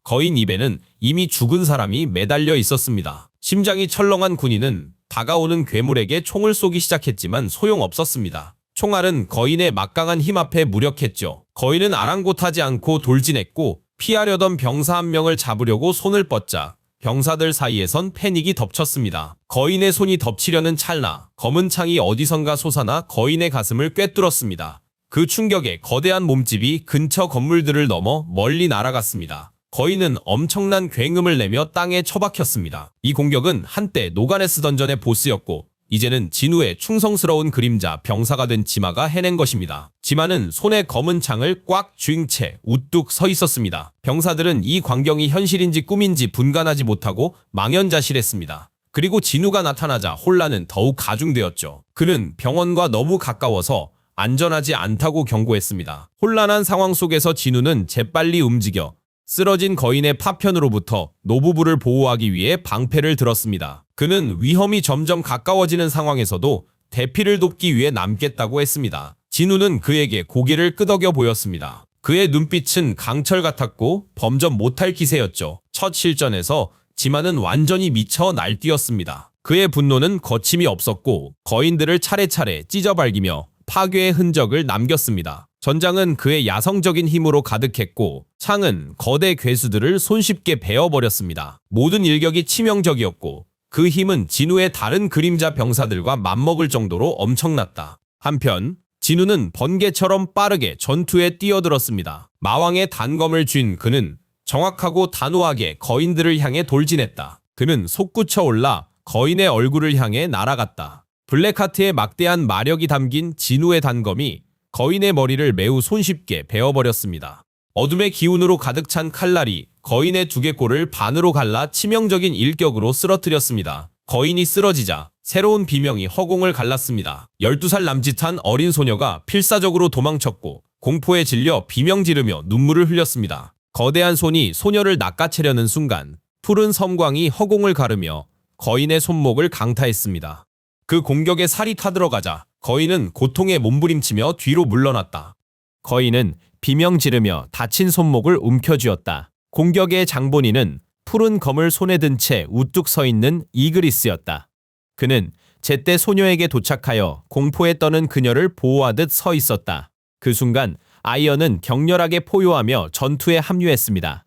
거인 입에는 이미 죽은 사람이 매달려 있었습니다. 심장이 철렁한 군인은 다가오는 괴물에게 총을 쏘기 시작했지만 소용없었습니다. 총알은 거인의 막강한 힘 앞에 무력했죠. 거인은 아랑곳하지 않고 돌진했고 피하려던 병사 한 명을 잡으려고 손을 뻗자 병사들 사이에선 패닉이 덮쳤습니다. 거인의 손이 덮치려는 찰나 검은 창이 어디선가 솟아나 거인의 가슴을 꿰뚫었습니다. 그 충격에 거대한 몸집이 근처 건물들을 넘어 멀리 날아갔습니다. 거인은 엄청난 굉음을 내며 땅에 처박혔습니다. 이 공격은 한때 노가네스 던전의 보스였고 이제는 진우의 충성스러운 그림자 병사가 된 지마가 해낸 것입니다. 지마는 손에 검은 창을 꽉 쥔 채 우뚝 서 있었습니다. 병사들은 이 광경이 현실인지 꿈인지 분간하지 못하고 망연자실했습니다. 그리고 진우가 나타나자 혼란은 더욱 가중되었죠. 그는 병원과 너무 가까워서 안전하지 않다고 경고했습니다. 혼란한 상황 속에서 진우는 재빨리 움직여 쓰러진 거인의 파편으로부터 노부부를 보호하기 위해 방패를 들었습니다. 그는 위험이 점점 가까워지는 상황에서도 대피를 돕기 위해 남겠다고 했습니다. 진우는 그에게 고개를 끄덕여 보였습니다. 그의 눈빛은 강철 같았고 범접 못할 기세였죠. 첫 실전에서 지마는 완전히 미쳐 날뛰었습니다. 그의 분노는 거침이 없었고 거인들을 차례차례 찢어발기며 파괴의 흔적을 남겼습니다. 전장은 그의 야성적인 힘으로 가득했고 창은 거대 괴수들을 손쉽게 베어버렸습니다. 모든 일격이 치명적이었고 그 힘은 진우의 다른 그림자 병사들과 맞먹을 정도로 엄청났다. 한편 진우는 번개처럼 빠르게 전투에 뛰어들었습니다. 마왕의 단검을 쥔 그는 정확하고 단호하게 거인들을 향해 돌진했다. 그는 솟구쳐 올라 거인의 얼굴을 향해 날아갔다. 블랙하트의 막대한 마력이 담긴 진우의 단검이 거인의 머리를 매우 손쉽게 베어버렸습니다. 어둠의 기운으로 가득 찬 칼날이 거인의 두개골을 반으로 갈라 치명적인 일격으로 쓰러뜨렸습니다. 거인이 쓰러지자 새로운 비명이 허공을 갈랐습니다. 12살 남짓한 어린 소녀가 필사적으로 도망쳤고 공포에 질려 비명 지르며 눈물을 흘렸습니다. 거대한 손이 소녀를 낚아채려는 순간 푸른 섬광이 허공을 가르며 거인의 손목을 강타했습니다. 그 공격에 살이 타들어가자 거인은 고통에 몸부림치며 뒤로 물러났다. 거인은 비명 지르며 다친 손목을 움켜쥐었다. 공격의 장본인은 푸른 검을 손에 든 채 우뚝 서 있는 이그리스였다. 그는 제때 소녀에게 도착하여 공포에 떠는 그녀를 보호하듯 서 있었다. 그 순간 아이언은 격렬하게 포효하며 전투에 합류했습니다.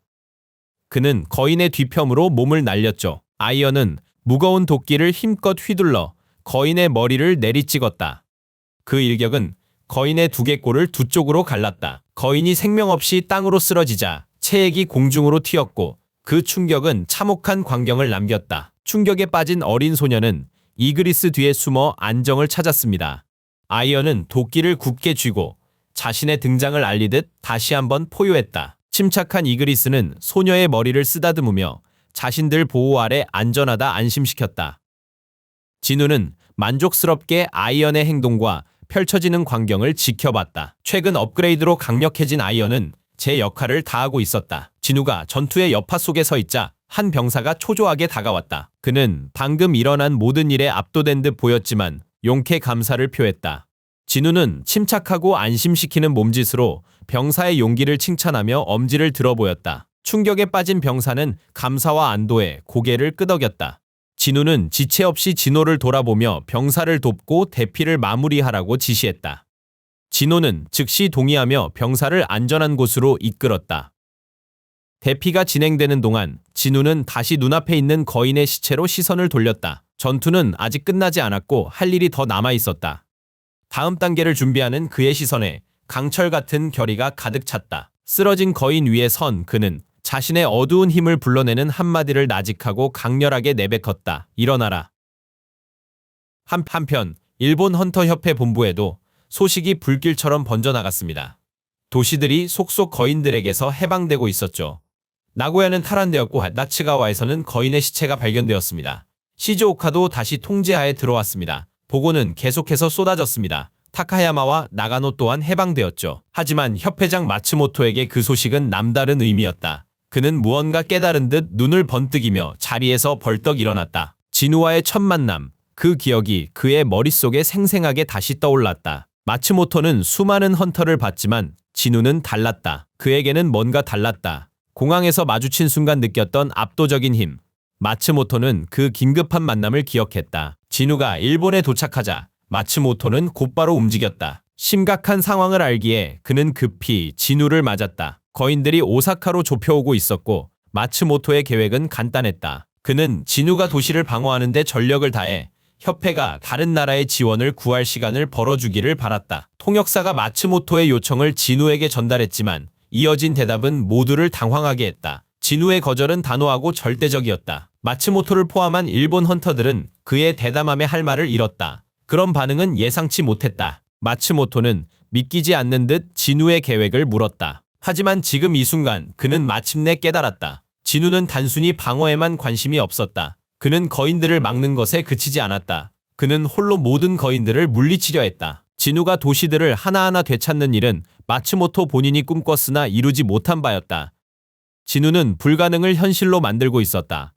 그는 거인의 뒤편으로 몸을 날렸죠. 아이언은 무거운 도끼를 힘껏 휘둘러 거인의 머리를 내리찍었다. 그 일격은 거인의 두개골을 두 쪽으로 갈랐다. 거인이 생명 없이 땅으로 쓰러지자 체액이 공중으로 튀었고 그 충격은 참혹한 광경을 남겼다. 충격에 빠진 어린 소녀는 이그리스 뒤에 숨어 안정을 찾았습니다. 아이언은 도끼를 굳게 쥐고 자신의 등장을 알리듯 다시 한번 포효했다. 침착한 이그리스는 소녀의 머리를 쓰다듬으며 자신들 보호 아래 안전하다 안심시켰다. 진우는 만족스럽게 아이언의 행동과 펼쳐지는 광경을 지켜봤다. 최근 업그레이드로 강력해진 아이언은 제 역할을 다하고 있었다. 진우가 전투의 여파 속에 서 있자 한 병사가 초조하게 다가왔다. 그는 방금 일어난 모든 일에 압도된 듯 보였지만 용케 감사를 표했다. 진우는 침착하고 안심시키는 몸짓으로 병사의 용기를 칭찬하며 엄지를 들어 보였다. 충격에 빠진 병사는 감사와 안도에 고개를 끄덕였다. 진우는 지체 없이 진호를 돌아보며 병사를 돕고 대피를 마무리하라고 지시했다. 진호는 즉시 동의하며 병사를 안전한 곳으로 이끌었다. 대피가 진행되는 동안 진우는 다시 눈앞에 있는 거인의 시체로 시선을 돌렸다. 전투는 아직 끝나지 않았고 할 일이 더 남아 있었다. 다음 단계를 준비하는 그의 시선에 강철 같은 결의가 가득 찼다. 쓰러진 거인 위에 선 그는 자신의 어두운 힘을 불러내는 한마디를 나직하고 강렬하게 내뱉었다. 일어나라. 한편 일본 헌터협회 본부에도 소식이 불길처럼 번져나갔습니다. 도시들이 속속 거인들에게서 해방되고 있었죠. 나고야는 탈환되었고 나츠가와에서는 거인의 시체가 발견되었습니다. 시즈오카도 다시 통제하에 들어왔습니다. 보고는 계속해서 쏟아졌습니다. 타카야마와 나가노 또한 해방되었죠. 하지만 협회장 마츠모토에게 그 소식은 남다른 의미였다. 그는 무언가 깨달은 듯 눈을 번뜩이며 자리에서 벌떡 일어났다. 진우와의 첫 만남, 그 기억이 그의 머릿속에 생생하게 다시 떠올랐다. 마츠모토는 수많은 헌터를 봤지만 진우는 달랐다. 그에게는 뭔가 달랐다. 공항에서 마주친 순간 느꼈던 압도적인 힘. 마츠모토는 그 긴급한 만남을 기억했다. 진우가 일본에 도착하자 마츠모토는 곧바로 움직였다. 심각한 상황을 알기에 그는 급히 진우를 맞았다. 거인들이 오사카로 좁혀오고 있었고 마츠모토의 계획은 간단했다. 그는 진우가 도시를 방어하는 데 전력을 다해 협회가 다른 나라의 지원을 구할 시간을 벌어주기를 바랐다. 통역사가 마츠모토의 요청을 진우에게 전달했지만 이어진 대답은 모두를 당황하게 했다. 진우의 거절은 단호하고 절대적이었다. 마츠모토를 포함한 일본 헌터들은 그의 대담함에 할 말을 잃었다. 그런 반응은 예상치 못했다. 마츠모토는 믿기지 않는 듯 진우의 계획을 물었다. 하지만 지금 이 순간 그는 마침내 깨달았다. 진우는 단순히 방어에만 관심이 없었다. 그는 거인들을 막는 것에 그치지 않았다. 그는 홀로 모든 거인들을 물리치려 했다. 진우가 도시들을 하나하나 되찾는 일은 마츠모토 본인이 꿈꿨으나 이루지 못한 바였다. 진우는 불가능을 현실로 만들고 있었다.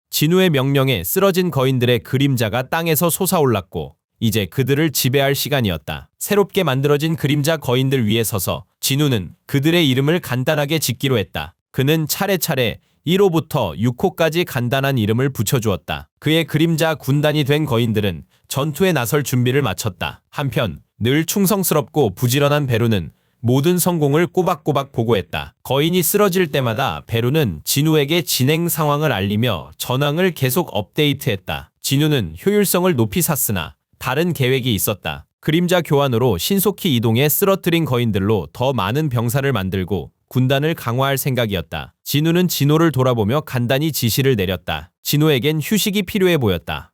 진우의 명령에 쓰러진 거인들의 그림자가 땅에서 솟아올랐고 이제 그들을 지배할 시간이었다. 새롭게 만들어진 그림자 거인들 위에 서서 진우는 그들의 이름을 간단하게 짓기로 했다. 그는 차례차례 1호부터 6호까지 간단한 이름을 붙여주었다. 그의 그림자 군단이 된 거인들은 전투에 나설 준비를 마쳤다. 한편 늘 충성스럽고 부지런한 베루는 모든 성공을 꼬박꼬박 보고했다. 거인이 쓰러질 때마다 베루는 진우에게 진행 상황을 알리며 전황을 계속 업데이트했다. 진우는 효율성을 높이 샀으나 다른 계획이 있었다. 그림자 교환으로 신속히 이동해 쓰러뜨린 거인들로 더 많은 병사를 만들고 군단을 강화할 생각이었다. 진우는 진호를 돌아보며 간단히 지시를 내렸다. 진호에겐 휴식이 필요해 보였다.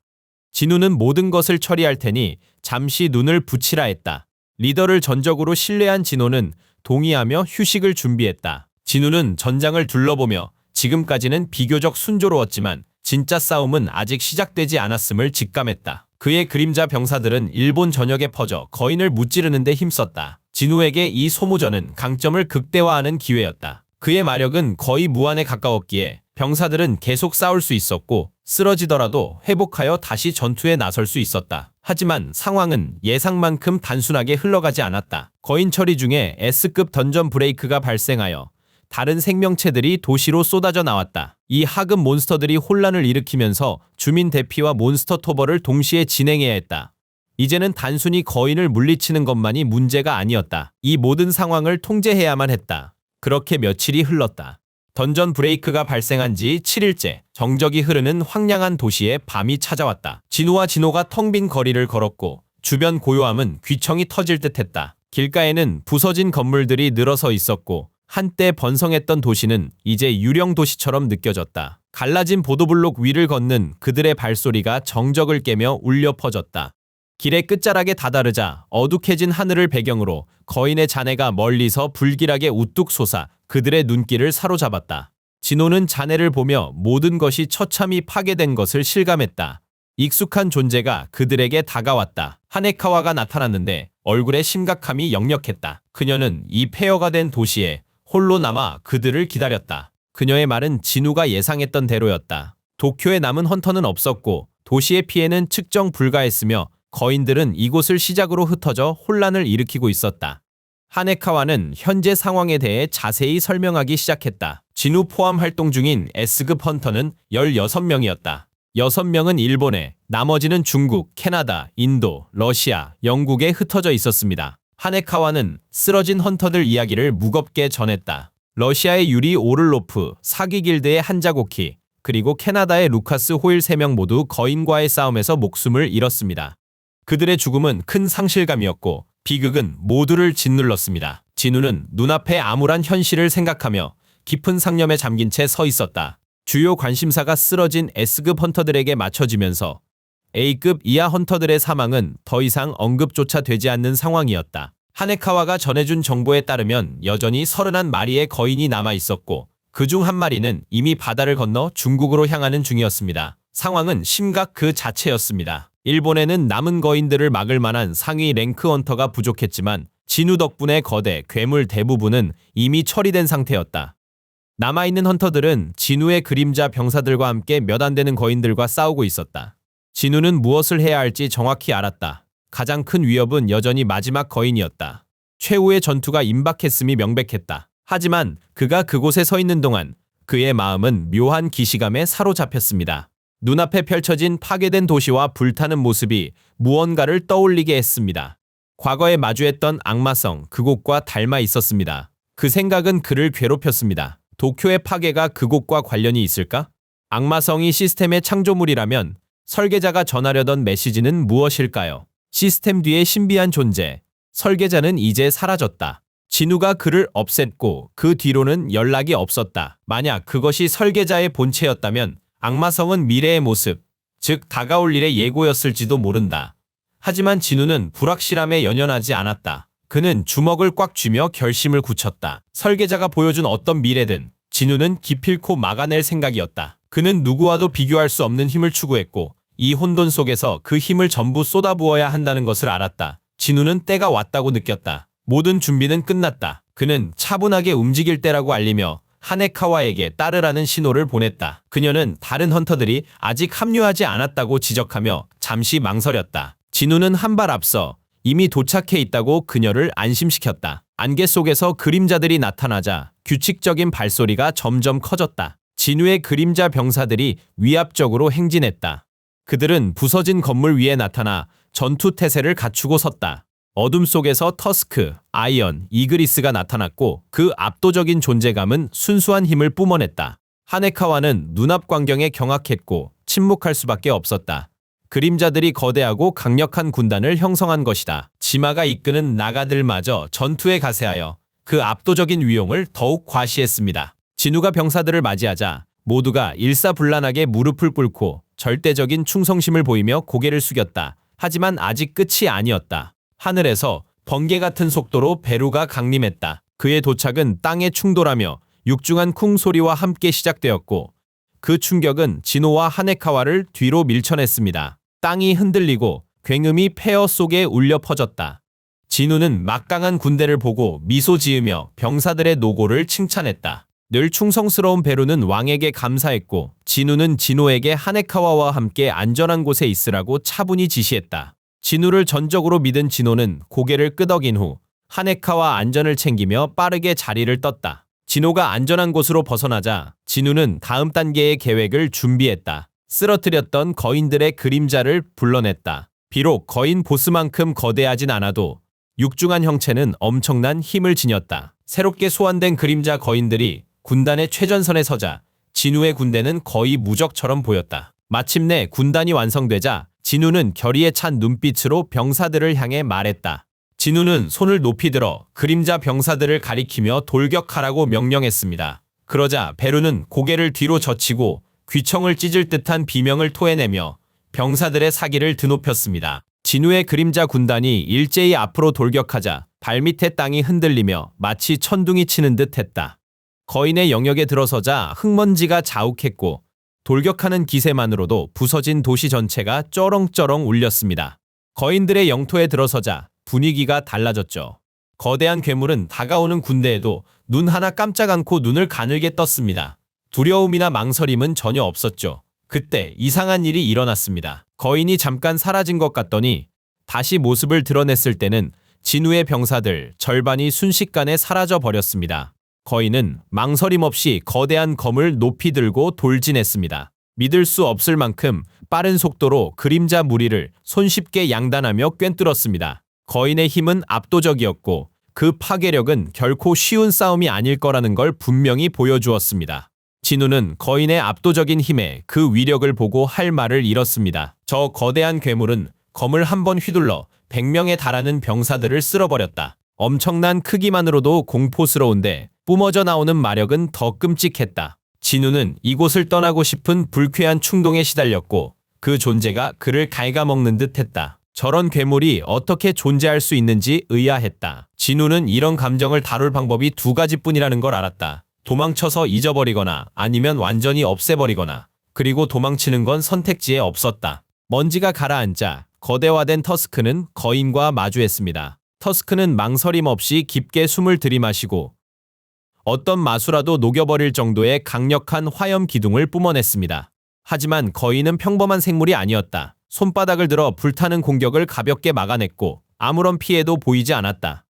진우는 모든 것을 처리할 테니 잠시 눈을 붙이라 했다. 리더를 전적으로 신뢰한 진호는 동의하며 휴식을 준비했다. 진우는 전장을 둘러보며 지금까지는 비교적 순조로웠지만 진짜 싸움은 아직 시작되지 않았음을 직감했다. 그의 그림자 병사들은 일본 전역에 퍼져 거인을 무찌르는 데 힘썼다. 진우에게 이 소모전은 강점을 극대화하는 기회였다. 그의 마력은 거의 무한에 가까웠기에 병사들은 계속 싸울 수 있었고 쓰러지더라도 회복하여 다시 전투에 나설 수 있었다. 하지만 상황은 예상만큼 단순하게 흘러가지 않았다. 거인 처리 중에 S급 던전 브레이크가 발생하여 다른 생명체들이 도시로 쏟아져 나왔다. 이 하급 몬스터들이 혼란을 일으키면서 주민 대피와 몬스터 토벌을 동시에 진행해야 했다. 이제는 단순히 거인을 물리치는 것만이 문제가 아니었다. 이 모든 상황을 통제해야만 했다. 그렇게 며칠이 흘렀다. 던전 브레이크가 발생한 지 7일째, 정적이 흐르는 황량한 도시에 밤이 찾아왔다. 진우와 진호가 텅 빈 거리를 걸었고 주변 고요함은 귀청이 터질 듯했다. 길가에는 부서진 건물들이 늘어서 있었고 한때 번성했던 도시는 이제 유령 도시처럼 느껴졌다. 갈라진 보도블록 위를 걷는 그들의 발소리가 정적을 깨며 울려 퍼졌다. 길의 끝자락에 다다르자 어둑해진 하늘을 배경으로 거인의 자네가 멀리서 불길하게 우뚝 솟아 그들의 눈길을 사로잡았다. 진호는 자네를 보며 모든 것이 처참히 파괴된 것을 실감했다. 익숙한 존재가 그들에게 다가왔다. 하네카와가 나타났는데 얼굴에 심각함이 역력했다. 그녀는 이 폐허가 된 도시에 홀로 남아 그들을 기다렸다. 그녀의 말은 진우가 예상했던 대로였다. 도쿄에 남은 헌터는 없었고 도시의 피해는 측정 불가했으며 거인들은 이곳을 시작으로 흩어져 혼란을 일으키고 있었다. 하네카와는 현재 상황에 대해 자세히 설명하기 시작했다. 진우 포함 활동 중인 S급 헌터는 16명이었다. 6명은 일본에, 나머지는 중국, 캐나다, 인도, 러시아, 영국에 흩어져 있었습니다. 하네카와는 쓰러진 헌터들 이야기를 무겁게 전했다. 러시아의 유리 오를로프, 사기 길드의 한자고키, 그리고 캐나다의 루카스 호일 3명 모두 거인과의 싸움에서 목숨을 잃었습니다. 그들의 죽음은 큰 상실감이었고 비극은 모두를 짓눌렀습니다. 진우는 눈앞의 암울한 현실을 생각하며 깊은 상념에 잠긴 채 서 있었다. 주요 관심사가 쓰러진 S급 헌터들에게 맞춰지면서 A급 이하 헌터들의 사망은 더 이상 언급조차 되지 않는 상황이었다. 하네카와가 전해준 정보에 따르면 여전히 31마리의 거인이 남아 있었고 그중 한 마리는 이미 바다를 건너 중국으로 향하는 중이었습니다. 상황은 심각 그 자체였습니다. 일본에는 남은 거인들을 막을 만한 상위 랭크 헌터가 부족했지만 진우 덕분에 거대 괴물 대부분은 이미 처리된 상태였다. 남아있는 헌터들은 진우의 그림자 병사들과 함께 몇 안 되는 거인들과 싸우고 있었다. 진우는 무엇을 해야 할지 정확히 알았다. 가장 큰 위협은 여전히 마지막 거인이었다. 최후의 전투가 임박했음이 명백했다. 하지만 그가 그곳에 서 있는 동안 그의 마음은 묘한 기시감에 사로잡혔습니다. 눈앞에 펼쳐진 파괴된 도시와 불타는 모습이 무언가를 떠올리게 했습니다. 과거에 마주했던 악마성 그곳과 닮아 있었습니다. 그 생각은 그를 괴롭혔습니다. 도쿄의 파괴가 그곳과 관련이 있을까? 악마성이 시스템의 창조물이라면 설계자가 전하려던 메시지는 무엇일까요? 시스템 뒤의 신비한 존재. 설계자는 이제 사라졌다. 진우가 그를 없앴고 그 뒤로는 연락이 없었다. 만약 그것이 설계자의 본체였다면 악마성은 미래의 모습, 즉 다가올 일의 예고였을지도 모른다. 하지만 진우는 불확실함에 연연하지 않았다. 그는 주먹을 꽉 쥐며 결심을 굳혔다. 설계자가 보여준 어떤 미래든 진우는 기필코 막아낼 생각이었다. 그는 누구와도 비교할 수 없는 힘을 추구했고 이 혼돈 속에서 그 힘을 전부 쏟아부어야 한다는 것을 알았다. 진우는 때가 왔다고 느꼈다. 모든 준비는 끝났다. 그는 차분하게 움직일 때라고 알리며 하네카와에게 따르라는 신호를 보냈다. 그녀는 다른 헌터들이 아직 합류하지 않았다고 지적하며 잠시 망설였다. 진우는 한 발 앞서 이미 도착해 있다고 그녀를 안심시켰다. 안개 속에서 그림자들이 나타나자 규칙적인 발소리가 점점 커졌다. 진우의 그림자 병사들이 위압적으로 행진했다. 그들은 부서진 건물 위에 나타나 전투 태세를 갖추고 섰다. 어둠 속에서 터스크, 아이언, 이그리스가 나타났고 그 압도적인 존재감은 순수한 힘을 뿜어냈다. 하네카와는 눈앞 광경에 경악했고 침묵할 수밖에 없었다. 그림자들이 거대하고 강력한 군단을 형성한 것이다. 지마가 이끄는 나가들마저 전투에 가세하여 그 압도적인 위용을 더욱 과시했습니다. 진우가 병사들을 맞이하자 모두가 일사불란하게 무릎을 꿇고 절대적인 충성심을 보이며 고개를 숙였다. 하지만 아직 끝이 아니었다. 하늘에서 번개 같은 속도로 베루가 강림했다. 그의 도착은 땅에 충돌하며 육중한 쿵 소리와 함께 시작되었고 그 충격은 진호와 하네카와를 뒤로 밀쳐냈습니다. 땅이 흔들리고 굉음이 폐허 속에 울려 퍼졌다. 진우는 막강한 군대를 보고 미소 지으며 병사들의 노고를 칭찬했다. 늘 충성스러운 베루는 왕에게 감사했고 진우는 진호에게 하네카와와 함께 안전한 곳에 있으라고 차분히 지시했다. 진우를 전적으로 믿은 진호는 고개를 끄덕인 후 하네카와 안전을 챙기며 빠르게 자리를 떴다. 진호가 안전한 곳으로 벗어나자 진우는 다음 단계의 계획을 준비했다. 쓰러뜨렸던 거인들의 그림자를 불러냈다. 비록 거인 보스만큼 거대하진 않아도 육중한 형체는 엄청난 힘을 지녔다. 새롭게 소환된 그림자 거인들이 군단의 최전선에 서자 진우의 군대는 거의 무적처럼 보였다. 마침내 군단이 완성되자 진우는 결의에 찬 눈빛으로 병사들을 향해 말했다. 진우는 손을 높이 들어 그림자 병사들을 가리키며 돌격하라고 명령했습니다. 그러자 베루는 고개를 뒤로 젖히고 귀청을 찢을 듯한 비명을 토해내며 병사들의 사기를 드높였습니다. 진우의 그림자 군단이 일제히 앞으로 돌격하자 발밑의 땅이 흔들리며 마치 천둥이 치는 듯 했다. 거인의 영역에 들어서자 흙먼지가 자욱했고 돌격하는 기세만으로도 부서진 도시 전체가 쩌렁쩌렁 울렸습니다. 거인들의 영토에 들어서자 분위기가 달라졌죠. 거대한 괴물은 다가오는 군대에도 눈 하나 깜짝 않고 눈을 가늘게 떴습니다. 두려움이나 망설임은 전혀 없었죠. 그때 이상한 일이 일어났습니다. 거인이 잠깐 사라진 것 같더니 다시 모습을 드러냈을 때는 진우의 병사들 절반이 순식간에 사라져 버렸습니다. 거인은 망설임 없이 거대한 검을 높이 들고 돌진했습니다. 믿을 수 없을 만큼 빠른 속도로 그림자 무리를 손쉽게 양단하며 꿰뚫었습니다. 거인의 힘은 압도적이었고 그 파괴력은 결코 쉬운 싸움이 아닐 거라는 걸 분명히 보여주었습니다. 진우는 거인의 압도적인 힘에 그 위력을 보고 할 말을 잃었습니다. 저 거대한 괴물은 검을 한번 휘둘러 100명에 달하는 병사들을 쓸어버렸다. 엄청난 크기만으로도 공포스러운데 뿜어져 나오는 마력은 더 끔찍했다. 진우는 이곳을 떠나고 싶은 불쾌한 충동에 시달렸고 그 존재가 그를 갉아먹는 듯 했다. 저런 괴물이 어떻게 존재할 수 있는지 의아했다. 진우는 이런 감정을 다룰 방법이 두 가지뿐이라는 걸 알았다. 도망쳐서 잊어버리거나 아니면 완전히 없애버리거나, 그리고 도망치는 건 선택지에 없었다. 먼지가 가라앉자 거대화된 터스크는 거인과 마주했습니다. 터스크는 망설임 없이 깊게 숨을 들이마시고 어떤 마수라도 녹여버릴 정도의 강력한 화염 기둥을 뿜어냈습니다. 하지만 거인은 평범한 생물이 아니었다. 손바닥을 들어 불타는 공격을 가볍게 막아냈고 아무런 피해도 보이지 않았다.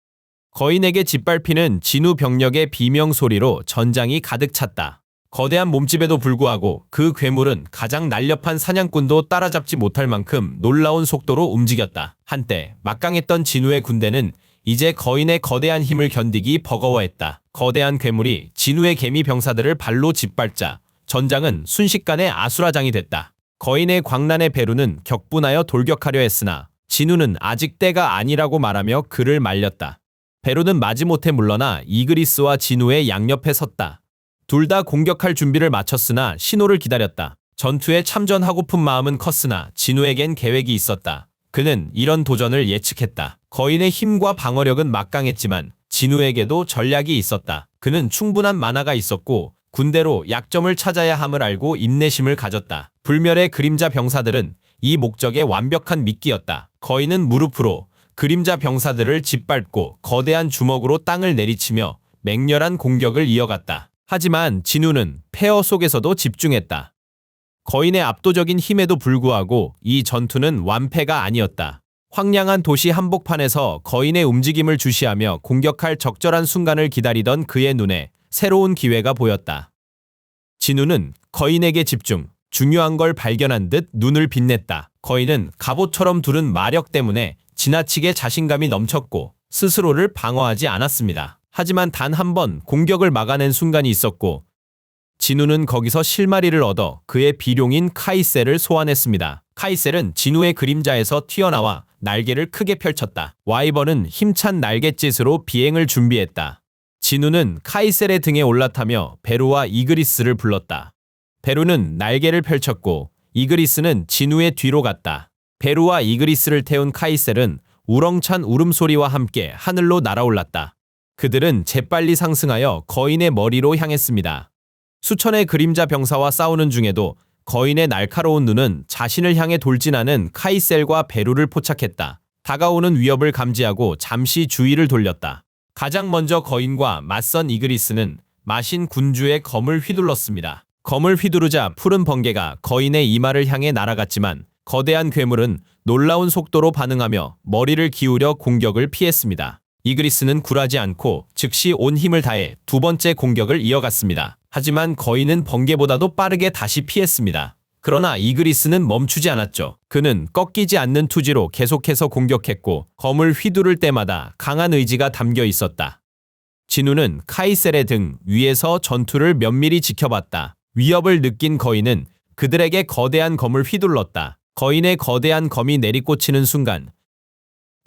거인에게 짓밟히는 진우 병력의 비명소리로 전장이 가득 찼다. 거대한 몸집에도 불구하고 그 괴물은 가장 날렵한 사냥꾼도 따라잡지 못할 만큼 놀라운 속도로 움직였다. 한때 막강했던 진우의 군대는 이제 거인의 거대한 힘을 견디기 버거워했다. 거대한 괴물이 진우의 개미 병사들을 발로 짓밟자 전장은 순식간에 아수라장이 됐다. 거인의 광란의 베루는 격분하여 돌격하려 했으나 진우는 아직 때가 아니라고 말하며 그를 말렸다. 베루는 마지못해 물러나 이그리스와 진우의 양옆에 섰다. 둘 다 공격할 준비를 마쳤으나 신호를 기다렸다. 전투에 참전하고픈 마음은 컸으나 진우에겐 계획이 있었다. 그는 이런 도전을 예측했다. 거인의 힘과 방어력은 막강했지만 진우에게도 전략이 있었다. 그는 충분한 만화가 있었고 군대로 약점을 찾아야 함을 알고 인내심을 가졌다. 불멸의 그림자 병사들은 이 목적에 완벽한 미끼였다. 거인은 무릎으로 그림자 병사들을 짓밟고 거대한 주먹으로 땅을 내리치며 맹렬한 공격을 이어갔다. 하지만 진우는 폐허 속에서도 집중했다. 거인의 압도적인 힘에도 불구하고 이 전투는 완패가 아니었다. 황량한 도시 한복판에서 거인의 움직임을 주시하며 공격할 적절한 순간을 기다리던 그의 눈에 새로운 기회가 보였다. 진우는 거인에게 집중, 중요한 걸 발견한 듯 눈을 빛냈다. 거인은 갑옷처럼 두른 마력 때문에 지나치게 자신감이 넘쳤고 스스로를 방어하지 않았습니다. 하지만 단 한 번 공격을 막아낸 순간이 있었고 진우는 거기서 실마리를 얻어 그의 비룡인 카이셀을 소환했습니다. 카이셀은 진우의 그림자에서 튀어나와 날개를 크게 펼쳤다. 와이번은 힘찬 날갯짓으로 비행을 준비했다. 진우는 카이셀의 등에 올라타며 베루와 이그리스를 불렀다. 베루는 날개를 펼쳤고 이그리스는 진우의 뒤로 갔다. 베루와 이그리스를 태운 카이셀은 우렁찬 울음소리와 함께 하늘로 날아올랐다. 그들은 재빨리 상승하여 거인의 머리로 향했습니다. 수천의 그림자 병사와 싸우는 중에도 거인의 날카로운 눈은 자신을 향해 돌진하는 카이셀과 베루를 포착했다. 다가오는 위협을 감지하고 잠시 주의를 돌렸다. 가장 먼저 거인과 맞선 이그리스는 마신 군주의 검을 휘둘렀습니다. 검을 휘두르자 푸른 번개가 거인의 이마를 향해 날아갔지만 거대한 괴물은 놀라운 속도로 반응하며 머리를 기울여 공격을 피했습니다. 이그리스는 굴하지 않고 즉시 온 힘을 다해 두 번째 공격을 이어갔습니다. 하지만 거인은 번개보다도 빠르게 다시 피했습니다. 그러나 이그리스는 멈추지 않았죠. 그는 꺾이지 않는 투지로 계속해서 공격했고 검을 휘두를 때마다 강한 의지가 담겨 있었다. 진우는 카이셀의 등 위에서 전투를 면밀히 지켜봤다. 위협을 느낀 거인은 그들에게 거대한 검을 휘둘렀다. 거인의 거대한 검이 내리꽂히는 순간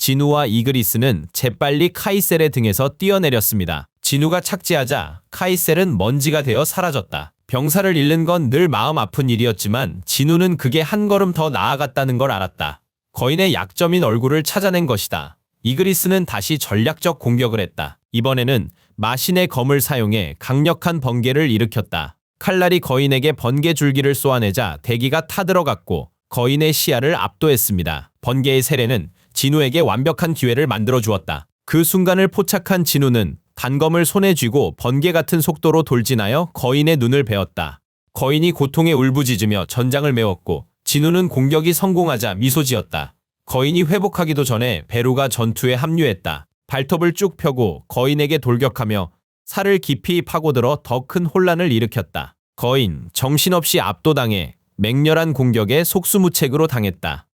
진우와 이그리스는 재빨리 카이셀의 등에서 뛰어내렸습니다. 진우가 착지하자 카이셀은 먼지가 되어 사라졌다. 병사를 잃는 건 늘 마음 아픈 일이었지만 진우는 그게 한 걸음 더 나아갔다는 걸 알았다. 거인의 약점인 얼굴을 찾아낸 것이다. 이그리스는 다시 전략적 공격을 했다. 이번에는 마신의 검을 사용해 강력한 번개를 일으켰다. 칼날이 거인에게 번개 줄기를 쏘아내자 대기가 타들어갔고 거인의 시야를 압도했습니다. 번개의 세례는 진우에게 완벽한 기회를 만들어 주었다. 그 순간을 포착한 진우는 단검을 손에 쥐고 번개 같은 속도로 돌진하여 거인의 눈을 베었다. 거인이 고통에 울부짖으며 전장을 메웠고 진우는 공격이 성공하자 미소 지었다. 거인이 회복하기도 전에 베루가 전투에 합류했다. 발톱을 쭉 펴고 거인에게 돌격하며 살을 깊이 파고들어 더 큰 혼란을 일으켰다. 거인 정신없이 압도당해 맹렬한 공격에 속수무책으로 당했다.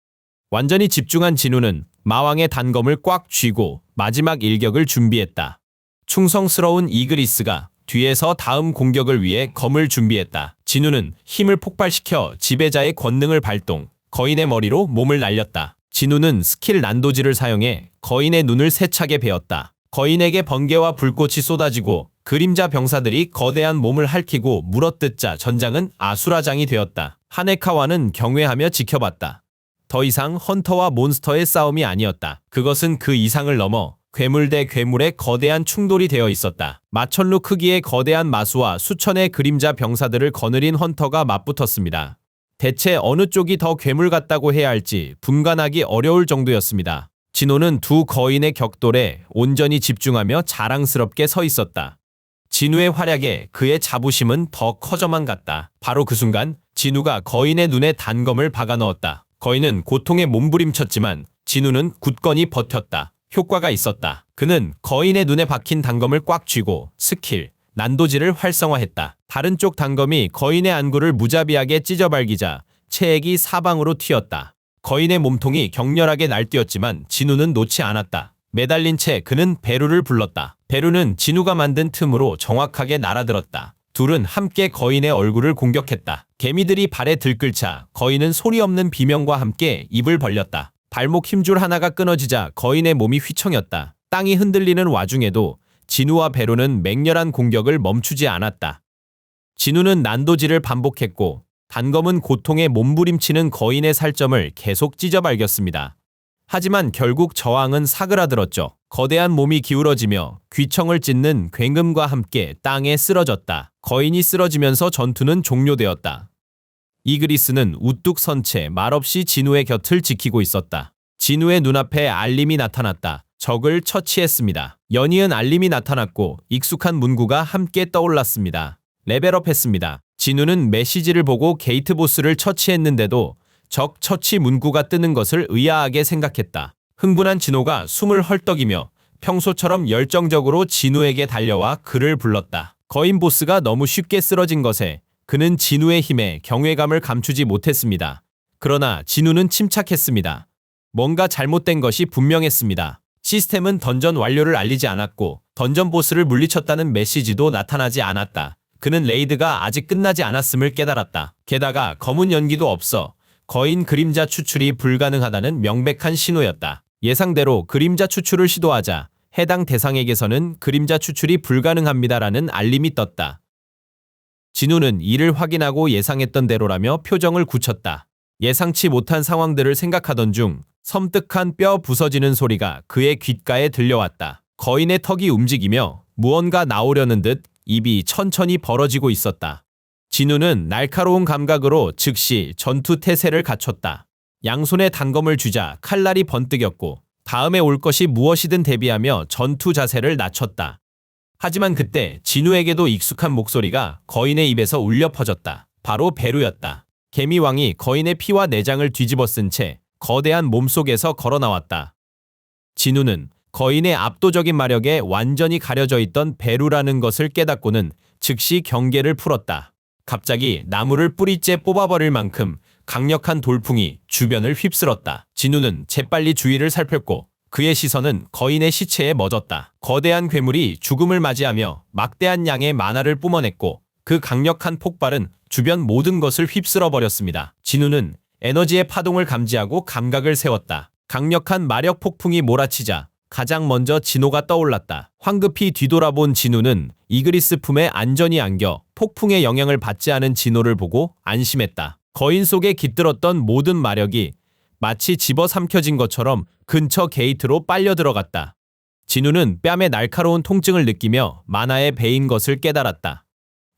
완전히 집중한 진우는 마왕의 단검을 꽉 쥐고 마지막 일격을 준비했다. 충성스러운 이그리스가 뒤에서 다음 공격을 위해 검을 준비했다. 진우는 힘을 폭발시켜 지배자의 권능을 발동, 거인의 머리로 몸을 날렸다. 진우는 스킬 난도질을 사용해 거인의 눈을 세차게 베었다. 거인에게 번개와 불꽃이 쏟아지고 그림자 병사들이 거대한 몸을 핥히고 물어뜯자 전장은 아수라장이 되었다. 하네카와는 경외하며 지켜봤다. 더 이상 헌터와 몬스터의 싸움이 아니었다. 그것은 그 이상을 넘어 괴물 대 괴물의 거대한 충돌이 되어 있었다. 마천루 크기의 거대한 마수와 수천의 그림자 병사들을 거느린 헌터가 맞붙었습니다. 대체 어느 쪽이 더 괴물 같다고 해야 할지 분간하기 어려울 정도였습니다. 진우는 두 거인의 격돌에 온전히 집중하며 자랑스럽게 서 있었다. 진우의 활약에 그의 자부심은 더 커져만 갔다. 바로 그 순간 진우가 거인의 눈에 단검을 박아 넣었다. 거인은 고통에 몸부림쳤지만 진우는 굳건히 버텼다. 효과가 있었다. 그는 거인의 눈에 박힌 단검을 꽉 쥐고 스킬, 난도질을 활성화했다. 다른 쪽 단검이 거인의 안구를 무자비하게 찢어발기자 체액이 사방으로 튀었다. 거인의 몸통이 격렬하게 날뛰었지만 진우는 놓지 않았다. 매달린 채 그는 베루를 불렀다. 베루는 진우가 만든 틈으로 정확하게 날아들었다. 둘은 함께 거인의 얼굴을 공격했다. 개미들이 발에 들끓자 거인은 소리 없는 비명과 함께 입을 벌렸다. 발목 힘줄 하나가 끊어지자 거인의 몸이 휘청였다. 땅이 흔들리는 와중에도 진우와 베루는 맹렬한 공격을 멈추지 않았다. 진우는 난도질을 반복했고 단검은 고통에 몸부림치는 거인의 살점을 계속 찢어발겼습니다. 하지만 결국 저항은 사그라들었죠. 거대한 몸이 기울어지며 귀청을 찢는 굉음과 함께 땅에 쓰러졌다. 거인이 쓰러지면서 전투는 종료되었다. 이그리스는 우뚝 선 채 말없이 진우의 곁을 지키고 있었다. 진우의 눈앞에 알림이 나타났다. 적을 처치했습니다. 연이은 알림이 나타났고 익숙한 문구가 함께 떠올랐습니다. 레벨업했습니다. 진우는 메시지를 보고 게이트 보스를 처치했는데도 적 처치 문구가 뜨는 것을 의아하게 생각했다. 흥분한 진우가 숨을 헐떡이며 평소처럼 열정적으로 진우에게 달려와 그를 불렀다. 거인 보스가 너무 쉽게 쓰러진 것에 그는 진우의 힘에 경외감을 감추지 못했습니다. 그러나 진우는 침착했습니다. 뭔가 잘못된 것이 분명했습니다. 시스템은 던전 완료를 알리지 않았고 던전 보스를 물리쳤다는 메시지도 나타나지 않았다. 그는 레이드가 아직 끝나지 않았음을 깨달았다. 게다가 검은 연기도 없어 거인 그림자 추출이 불가능하다는 명백한 신호였다. 예상대로 그림자 추출을 시도하자 해당 대상에게서는 그림자 추출이 불가능합니다라는 알림이 떴다. 진우는 이를 확인하고 예상했던 대로라며 표정을 굳혔다. 예상치 못한 상황들을 생각하던 중 섬뜩한 뼈 부서지는 소리가 그의 귓가에 들려왔다. 거인의 턱이 움직이며 무언가 나오려는 듯 입이 천천히 벌어지고 있었다. 진우는 날카로운 감각으로 즉시 전투 태세를 갖췄다. 양손에 단검을 쥐자 칼날이 번뜩였고 다음에 올 것이 무엇이든 대비하며 전투 자세를 낮췄다. 하지만 그때 진우에게도 익숙한 목소리가 거인의 입에서 울려 퍼졌다. 바로 베루였다. 개미왕이 거인의 피와 내장을 뒤집어 쓴 채 거대한 몸속에서 걸어 나왔다. 진우는 거인의 압도적인 마력에 완전히 가려져 있던 배루라는 것을 깨닫고는 즉시 경계를 풀었다. 갑자기 나무를 뿌리째 뽑아버릴 만큼 강력한 돌풍이 주변을 휩쓸었다. 진우는 재빨리 주위를 살폈고 그의 시선은 거인의 시체에 멎었다. 거대한 괴물이 죽음을 맞이하며 막대한 양의 만화를 뿜어냈고 그 강력한 폭발은 주변 모든 것을 휩쓸어 버렸습니다. 진우는 에너지의 파동을 감지하고 감각을 세웠다. 강력한 마력 폭풍이 몰아치자 가장 먼저 진호가 떠올랐다. 황급히 뒤돌아본 진우는 이그리스 품에 안전히 안겨 폭풍의 영향을 받지 않은 진호를 보고 안심했다. 거인 속에 깃들었던 모든 마력이 마치 집어삼켜진 것처럼 근처 게이트로 빨려 들어갔다. 진우는 뺨에 날카로운 통증을 느끼며 만화에 베인 것을 깨달았다.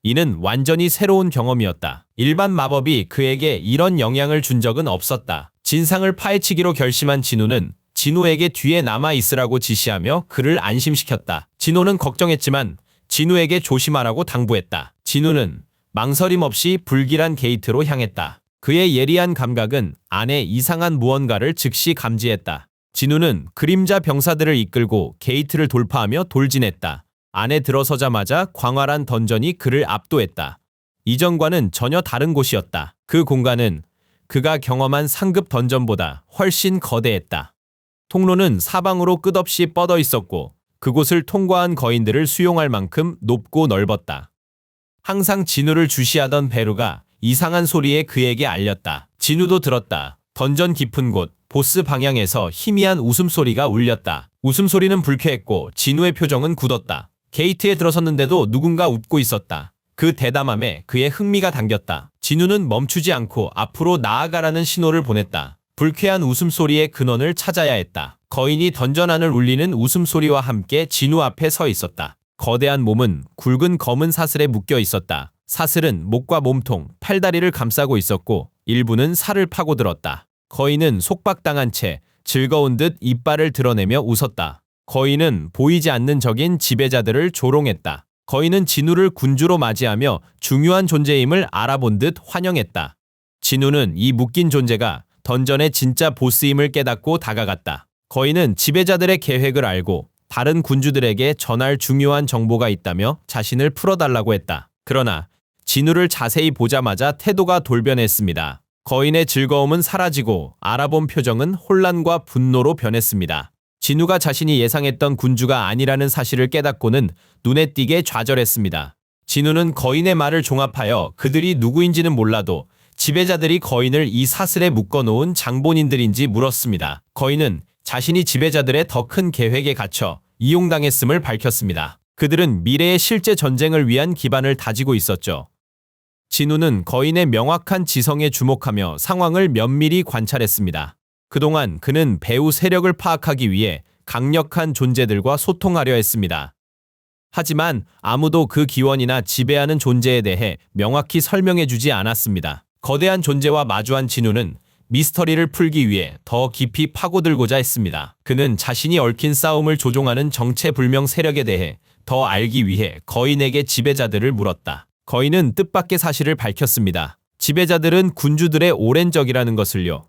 이는 완전히 새로운 경험이었다. 일반 마법이 그에게 이런 영향을 준 적은 없었다. 진상을 파헤치기로 결심한 진우는 진우에게 뒤에 남아 있으라고 지시하며 그를 안심시켰다. 진우는 걱정했지만 진우에게 조심하라고 당부했다. 진우는 망설임 없이 불길한 게이트로 향했다. 그의 예리한 감각은 안에 이상한 무언가를 즉시 감지했다. 진우는 그림자 병사들을 이끌고 게이트를 돌파하며 돌진했다. 안에 들어서자마자 광활한 던전이 그를 압도했다. 이전과는 전혀 다른 곳이었다. 그 공간은 그가 경험한 상급 던전보다 훨씬 거대했다. 통로는 사방으로 끝없이 뻗어 있었고 그곳을 통과한 거인들을 수용할 만큼 높고 넓었다. 항상 진우를 주시하던 베루가 이상한 소리에 그에게 알렸다. 진우도 들었다. 던전 깊은 곳, 보스 방향에서 희미한 웃음소리가 울렸다. 웃음소리는 불쾌했고 진우의 표정은 굳었다. 게이트에 들어섰는데도 누군가 웃고 있었다. 그 대담함에 그의 흥미가 당겼다. 진우는 멈추지 않고 앞으로 나아가라는 신호를 보냈다. 불쾌한 웃음소리의 근원을 찾아야 했다. 거인이 던전 안을 울리는 웃음소리와 함께 진우 앞에 서 있었다. 거대한 몸은 굵은 검은 사슬에 묶여 있었다. 사슬은 목과 몸통, 팔다리를 감싸고 있었고 일부는 살을 파고들었다. 거인은 속박당한 채 즐거운 듯 이빨을 드러내며 웃었다. 거인은 보이지 않는 적인 지배자들을 조롱했다. 거인은 진우를 군주로 맞이하며 중요한 존재임을 알아본 듯 환영했다. 진우는 이 묶인 존재가 던전의 진짜 보스임을 깨닫고 다가갔다. 거인은 지배자들의 계획을 알고 다른 군주들에게 전할 중요한 정보가 있다며 자신을 풀어달라고 했다. 그러나 진우를 자세히 보자마자 태도가 돌변했습니다. 거인의 즐거움은 사라지고 알아본 표정은 혼란과 분노로 변했습니다. 진우가 자신이 예상했던 군주가 아니라는 사실을 깨닫고는 눈에 띄게 좌절했습니다. 진우는 거인의 말을 종합하여 그들이 누구인지는 몰라도 지배자들이 거인을 이 사슬에 묶어놓은 장본인들인지 물었습니다. 거인은 자신이 지배자들의 더 큰 계획에 갇혀 이용당했음을 밝혔습니다. 그들은 미래의 실제 전쟁을 위한 기반을 다지고 있었죠. 진우는 거인의 명확한 지성에 주목하며 상황을 면밀히 관찰했습니다. 그동안 그는 배후 세력을 파악하기 위해 강력한 존재들과 소통하려 했습니다. 하지만 아무도 그 기원이나 지배하는 존재에 대해 명확히 설명해주지 않았습니다. 거대한 존재와 마주한 진우는 미스터리를 풀기 위해 더 깊이 파고들고자 했습니다. 그는 자신이 얽힌 싸움을 조종하는 정체불명 세력에 대해 더 알기 위해 거인에게 지배자들을 물었다. 거인은 뜻밖의 사실을 밝혔습니다. 지배자들은 군주들의 오랜 적이라는 것을요.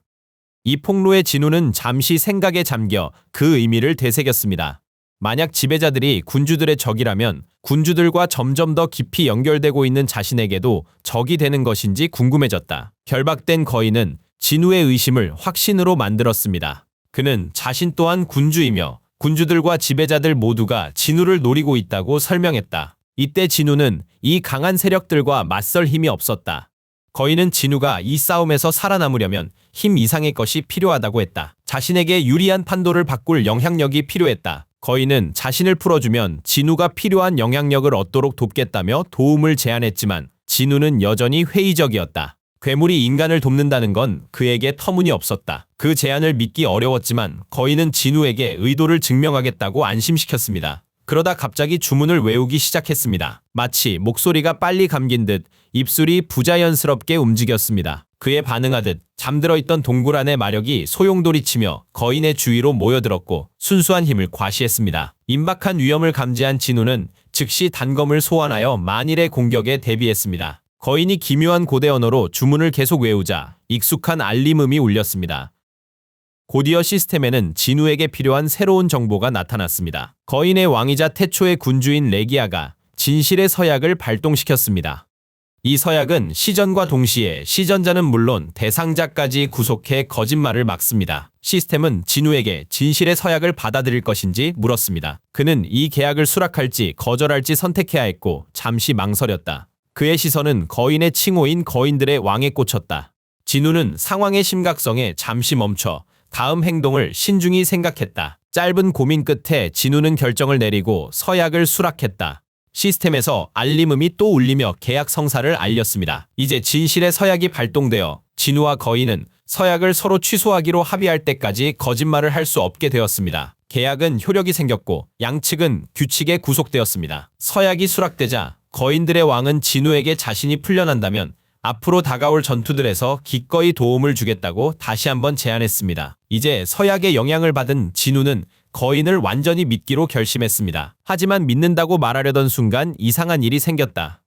이 폭로에 진우는 잠시 생각에 잠겨 그 의미를 되새겼습니다. 만약 지배자들이 군주들의 적이라면 군주들과 점점 더 깊이 연결되고 있는 자신에게도 적이 되는 것인지 궁금해졌다. 결박된 거인은 진우의 의심을 확신으로 만들었습니다. 그는 자신 또한 군주이며 군주들과 지배자들 모두가 진우를 노리고 있다고 설명했다. 이때 진우는 이 강한 세력들과 맞설 힘이 없었다. 거인은 진우가 이 싸움에서 살아남으려면 힘 이상의 것이 필요하다고 했다. 자신에게 유리한 판도를 바꿀 영향력이 필요했다. 거인은 자신을 풀어주면 진우가 필요한 영향력을 얻도록 돕겠다며 도움을 제안했지만 진우는 여전히 회의적이었다. 괴물이 인간을 돕는다는 건 그에게 터무니없었다. 그 제안을 믿기 어려웠지만 거인은 진우에게 의도를 증명하겠다고 안심시켰습니다. 그러다 갑자기 주문을 외우기 시작했습니다. 마치 목소리가 빨리 감긴 듯 입술이 부자연스럽게 움직였습니다. 그에 반응하듯 잠들어 있던 동굴 안의 마력이 소용돌이치며 거인의 주위로 모여들었고 순수한 힘을 과시했습니다. 임박한 위험을 감지한 진우는 즉시 단검을 소환하여 만일의 공격에 대비했습니다. 거인이 기묘한 고대 언어로 주문을 계속 외우자 익숙한 알림음이 울렸습니다. 곧이어 시스템에는 진우에게 필요한 새로운 정보가 나타났습니다. 거인의 왕이자 태초의 군주인 레기아가 진실의 서약을 발동시켰습니다. 이 서약은 시전과 동시에 시전자는 물론 대상자까지 구속해 거짓말을 막습니다. 시스템은 진우에게 진실의 서약을 받아들일 것인지 물었습니다. 그는 이 계약을 수락할지 거절할지 선택해야 했고 잠시 망설였다. 그의 시선은 거인의 칭호인 거인들의 왕에 꽂혔다. 진우는 상황의 심각성에 잠시 멈춰 다음 행동을 신중히 생각했다. 짧은 고민 끝에 진우는 결정을 내리고 서약을 수락했다. 시스템에서 알림음이 또 울리며 계약 성사를 알렸습니다. 이제 진실의 서약이 발동되어 진우와 거인은 서약을 서로 취소하기로 합의할 때까지 거짓말을 할 수 없게 되었습니다. 계약은 효력이 생겼고 양측은 규칙에 구속되었습니다. 서약이 수락되자 거인들의 왕은 진우에게 자신이 풀려난다면 앞으로 다가올 전투들에서 기꺼이 도움을 주겠다고 다시 한번 제안했습니다. 이제 서약의 영향을 받은 진우는 거인을 완전히 믿기로 결심했습니다. 하지만 믿는다고 말하려던 순간 이상한 일이 생겼다.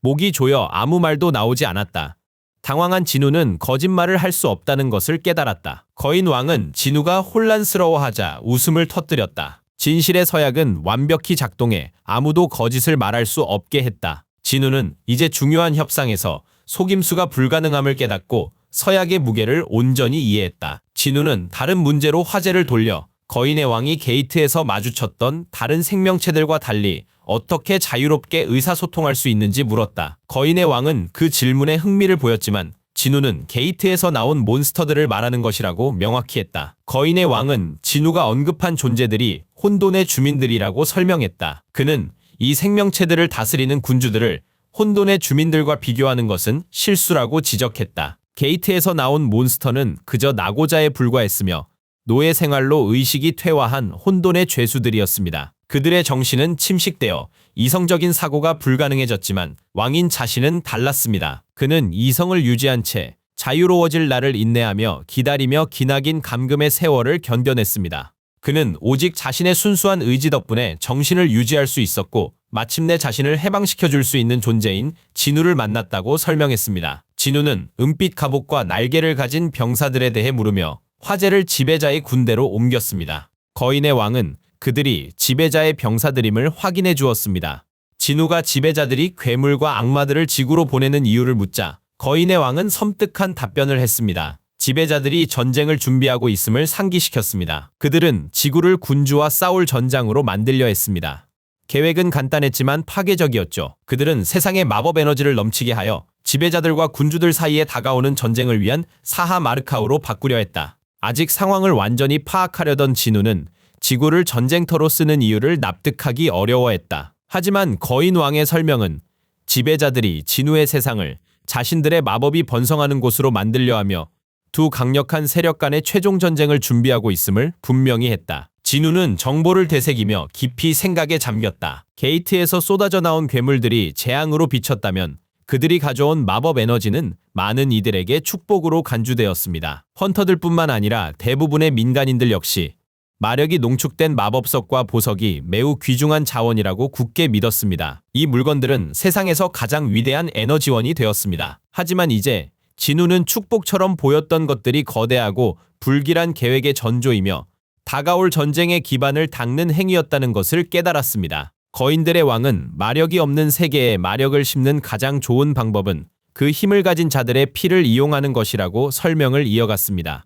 목이 조여 아무 말도 나오지 않았다. 당황한 진우는 거짓말을 할 수 없다는 것을 깨달았다. 거인 왕은 진우가 혼란스러워하자 웃음을 터뜨렸다. 진실의 서약은 완벽히 작동해 아무도 거짓을 말할 수 없게 했다. 진우는 이제 중요한 협상에서 속임수가 불가능함을 깨닫고 서약의 무게를 온전히 이해했다. 진우는 다른 문제로 화제를 돌려 거인의 왕이 게이트에서 마주쳤던 다른 생명체들과 달리 어떻게 자유롭게 의사소통할 수 있는지 물었다. 거인의 왕은 그 질문에 흥미를 보였지만 진우는 게이트에서 나온 몬스터들을 말하는 것이라고 명확히 했다. 거인의 왕은 진우가 언급한 존재들이 혼돈의 주민들이라고 설명했다. 그는 이 생명체들을 다스리는 군주들을 혼돈의 주민들과 비교하는 것은 실수라고 지적했다. 게이트에서 나온 몬스터는 그저 낙오자에 불과했으며 노예 생활로 의식이 퇴화한 혼돈의 죄수들이었습니다. 그들의 정신은 침식되어 이성적인 사고가 불가능해졌지만 왕인 자신은 달랐습니다. 그는 이성을 유지한 채 자유로워질 날을 인내하며 기다리며 기나긴 감금의 세월을 견뎌냈습니다. 그는 오직 자신의 순수한 의지 덕분에 정신을 유지할 수 있었고 마침내 자신을 해방시켜줄 수 있는 존재인 진우를 만났다고 설명했습니다. 진우는 은빛 갑옷과 날개를 가진 병사들에 대해 물으며 화제를 지배자의 군대로 옮겼습니다. 거인의 왕은 그들이 지배자의 병사들임을 확인해 주었습니다. 진우가 지배자들이 괴물과 악마들을 지구로 보내는 이유를 묻자 거인의 왕은 섬뜩한 답변을 했습니다. 지배자들이 전쟁을 준비하고 있음을 상기시켰습니다. 그들은 지구를 군주와 싸울 전장으로 만들려 했습니다. 계획은 간단했지만 파괴적이었죠. 그들은 세상의 마법 에너지를 넘치게 하여 지배자들과 군주들 사이에 다가오는 전쟁을 위한 사하 마르카우로 바꾸려 했다. 아직 상황을 완전히 파악하려던 진우는 지구를 전쟁터로 쓰는 이유를 납득하기 어려워했다. 하지만 거인 왕의 설명은 지배자들이 진우의 세상을 자신들의 마법이 번성하는 곳으로 만들려 하며 두 강력한 세력 간의 최종 전쟁을 준비하고 있음을 분명히 했다. 진우는 정보를 되새기며 깊이 생각에 잠겼다. 게이트에서 쏟아져 나온 괴물들이 재앙으로 비쳤다면 그들이 가져온 마법 에너지는 많은 이들에게 축복으로 간주되었습니다. 헌터들뿐만 아니라 대부분의 민간인들 역시 마력이 농축된 마법석과 보석이 매우 귀중한 자원이라고 굳게 믿었습니다. 이 물건들은 세상에서 가장 위대한 에너지원이 되었습니다. 하지만 이제 진우는 축복처럼 보였던 것들이 거대하고 불길한 계획의 전조이며 다가올 전쟁의 기반을 닦는 행위였다는 것을 깨달았습니다. 거인들의 왕은 마력이 없는 세계에 마력을 심는 가장 좋은 방법은 그 힘을 가진 자들의 피를 이용하는 것이라고 설명을 이어갔습니다.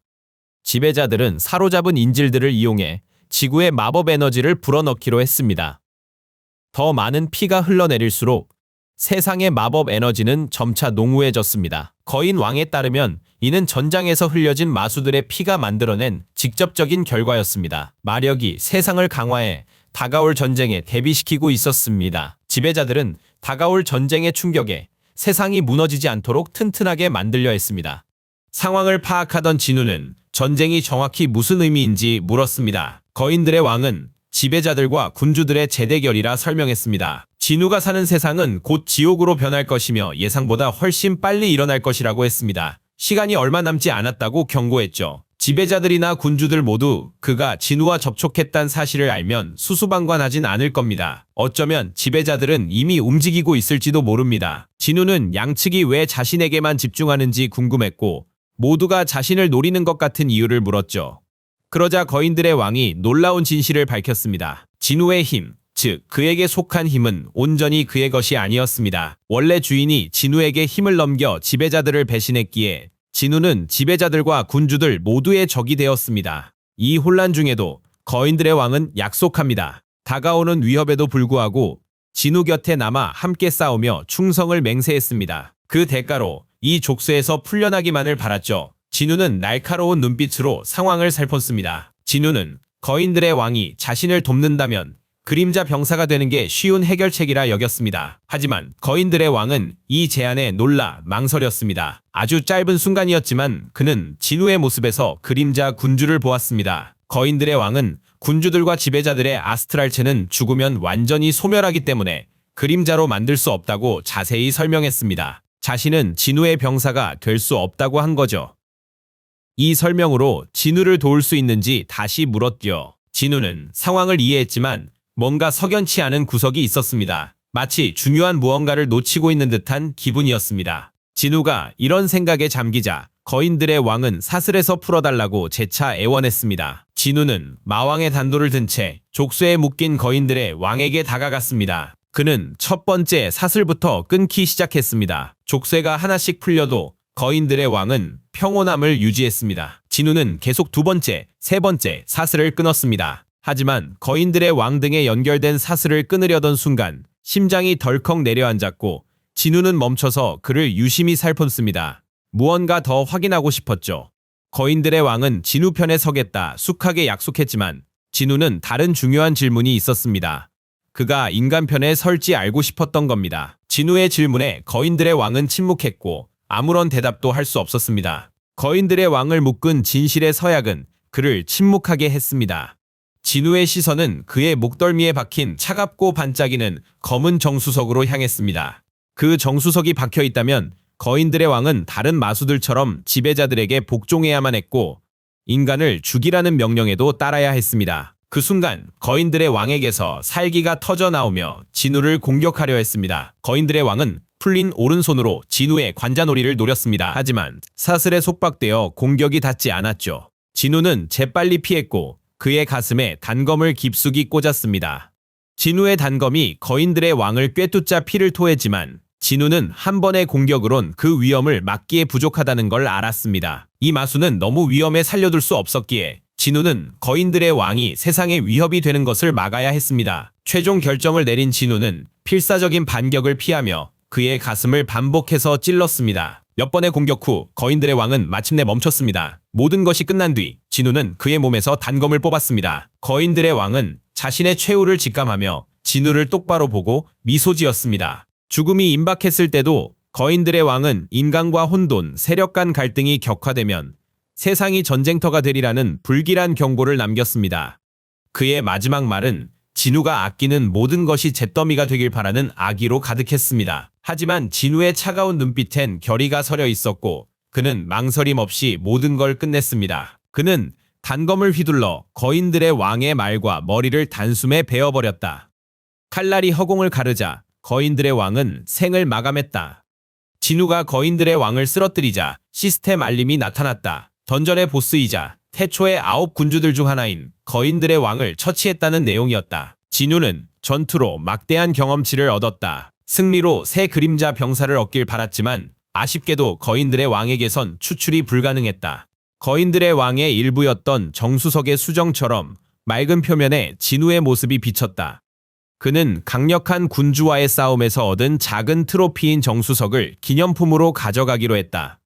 지배자들은 사로잡은 인질들을 이용해 지구의 마법 에너지를 불어넣기로 했습니다. 더 많은 피가 흘러내릴수록 세상의 마법 에너지는 점차 농후해졌습니다. 거인 왕에 따르면 이는 전장에서 흘려진 마수들의 피가 만들어낸 직접적인 결과였습니다. 마력이 세상을 강화해 다가올 전쟁에 대비시키고 있었습니다. 지배자들은 다가올 전쟁의 충격에 세상이 무너지지 않도록 튼튼하게 만들려 했습니다. 상황을 파악하던 진우는 전쟁이 정확히 무슨 의미인지 물었습니다. 거인들의 왕은 지배자들과 군주들의 재대결이라 설명했습니다. 진우가 사는 세상은 곧 지옥으로 변할 것이며 예상보다 훨씬 빨리 일어날 것이라고 했습니다. 시간이 얼마 남지 않았다고 경고했죠. 지배자들이나 군주들 모두 그가 진우와 접촉했다는 사실을 알면 수수방관하진 않을 겁니다. 어쩌면 지배자들은 이미 움직이고 있을지도 모릅니다. 진우는 양측이 왜 자신에게만 집중하는지 궁금했고 모두가 자신을 노리는 것 같은 이유를 물었죠. 그러자 거인들의 왕이 놀라운 진실을 밝혔습니다. 진우의 힘, 즉 그에게 속한 힘은 온전히 그의 것이 아니었습니다. 원래 주인이 진우에게 힘을 넘겨 지배자들을 배신했기에 진우는 지배자들과 군주들 모두의 적이 되었습니다. 이 혼란 중에도 거인들의 왕은 약속합니다. 다가오는 위협에도 불구하고 진우 곁에 남아 함께 싸우며 충성을 맹세했습니다. 그 대가로 이 족쇄에서 풀려나기만을 바랐죠. 진우는 날카로운 눈빛으로 상황을 살폈습니다. 진우는 거인들의 왕이 자신을 돕는다면 그림자 병사가 되는 게 쉬운 해결책이라 여겼습니다. 하지만 거인들의 왕은 이 제안에 놀라 망설였습니다. 아주 짧은 순간이었지만 그는 진우의 모습에서 그림자 군주를 보았습니다. 거인들의 왕은 군주들과 지배자들의 아스트랄체는 죽으면 완전히 소멸하기 때문에 그림자로 만들 수 없다고 자세히 설명했습니다. 자신은 진우의 병사가 될 수 없다고 한 거죠. 이 설명으로 진우를 도울 수 있는지 다시 물었죠. 진우는 상황을 이해했지만 뭔가 석연치 않은 구석이 있었습니다. 마치 중요한 무언가를 놓치고 있는 듯한 기분이었습니다. 진우가 이런 생각에 잠기자 거인들의 왕은 사슬에서 풀어달라고 재차 애원했습니다. 진우는 마왕의 단도를 든 채 족쇄에 묶인 거인들의 왕에게 다가갔습니다. 그는 첫 번째 사슬부터 끊기 시작했습니다. 족쇄가 하나씩 풀려도 거인들의 왕은 평온함을 유지했습니다. 진우는 계속 두 번째, 세 번째 사슬을 끊었습니다. 하지만 거인들의 왕 등에 연결된 사슬을 끊으려던 순간 심장이 덜컥 내려앉았고 진우는 멈춰서 그를 유심히 살폈습니다. 무언가 더 확인하고 싶었죠. 거인들의 왕은 진우 편에 서겠다 숙하게 약속했지만 진우는 다른 중요한 질문이 있었습니다. 그가 인간 편에 설지 알고 싶었던 겁니다. 진우의 질문에 거인들의 왕은 침묵했고 아무런 대답도 할 수 없었습니다. 거인들의 왕을 묶은 진실의 서약은 그를 침묵하게 했습니다. 진우의 시선은 그의 목덜미에 박힌 차갑고 반짝이는 검은 정수석으로 향했습니다. 그 정수석이 박혀 있다면 거인들의 왕은 다른 마수들처럼 지배자들에게 복종해야만 했고 인간을 죽이라는 명령에도 따라야 했습니다. 그 순간 거인들의 왕에게서 살기가 터져 나오며 진우를 공격하려 했습니다. 거인들의 왕은 풀린 오른손으로 진우의 관자놀이를 노렸습니다. 하지만 사슬에 속박되어 공격이 닿지 않았죠. 진우는 재빨리 피했고 그의 가슴에 단검을 깊숙이 꽂았습니다. 진우의 단검이 거인들의 왕을 꿰뚫자 피를 토했지만 진우는 한 번의 공격으론 그 위험을 막기에 부족하다는 걸 알았습니다. 이 마수는 너무 위험해 살려둘 수 없었기에 진우는 거인들의 왕이 세상의 위협이 되는 것을 막아야 했습니다. 최종 결정을 내린 진우는 필사적인 반격을 피하며 그의 가슴을 반복해서 찔렀습니다. 몇 번의 공격 후 거인들의 왕은 마침내 멈췄습니다. 모든 것이 끝난 뒤 진우는 그의 몸에서 단검을 뽑았습니다. 거인들의 왕은 자신의 최후를 직감하며 진우를 똑바로 보고 미소 지었습니다. 죽음이 임박했을 때도 거인들의 왕은 인간과 혼돈, 세력 간 갈등이 격화되면 세상이 전쟁터가 되리라는 불길한 경고를 남겼습니다. 그의 마지막 말은 진우가 아끼는 모든 것이 잿더미가 되길 바라는 악의로 가득했습니다. 하지만 진우의 차가운 눈빛엔 결의가 서려 있었고 그는 망설임 없이 모든 걸 끝냈습니다. 그는 단검을 휘둘러 거인들의 왕의 말과 머리를 단숨에 베어버렸다. 칼날이 허공을 가르자 거인들의 왕은 생을 마감했다. 진우가 거인들의 왕을 쓰러뜨리자 시스템 알림이 나타났다. 던전의 보스이자 태초의 9 군주들 중 하나인 거인들의 왕을 처치했다는 내용이었다. 진우는 전투로 막대한 경험치를 얻었다. 승리로 새 그림자 병사를 얻길 바랐지만 아쉽게도 거인들의 왕에게선 추출이 불가능했다. 거인들의 왕의 일부였던 정수석의 수정처럼 맑은 표면에 진우의 모습이 비쳤다. 그는 강력한 군주와의 싸움에서 얻은 작은 트로피인 정수석을 기념품으로 가져가기로 했다.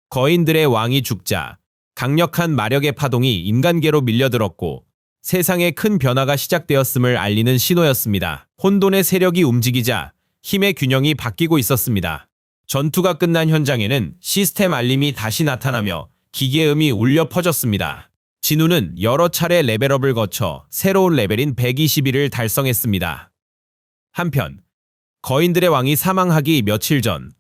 거인들의 왕이 죽자 강력한 마력의 파동이 인간계로 밀려들었고 세상에 큰 변화가 시작되었음을 알리는 신호였습니다. 혼돈의 세력이 움직이자 힘의 균형이 바뀌고 있었습니다. 전투가 끝난 현장에는 시스템 알림이 다시 나타나며 기계음이 울려 퍼졌습니다. 진우는 여러 차례 레벨업을 거쳐 새로운 레벨인 121을 달성했습니다. 한편 거인들의 왕이 사망하기 며칠 전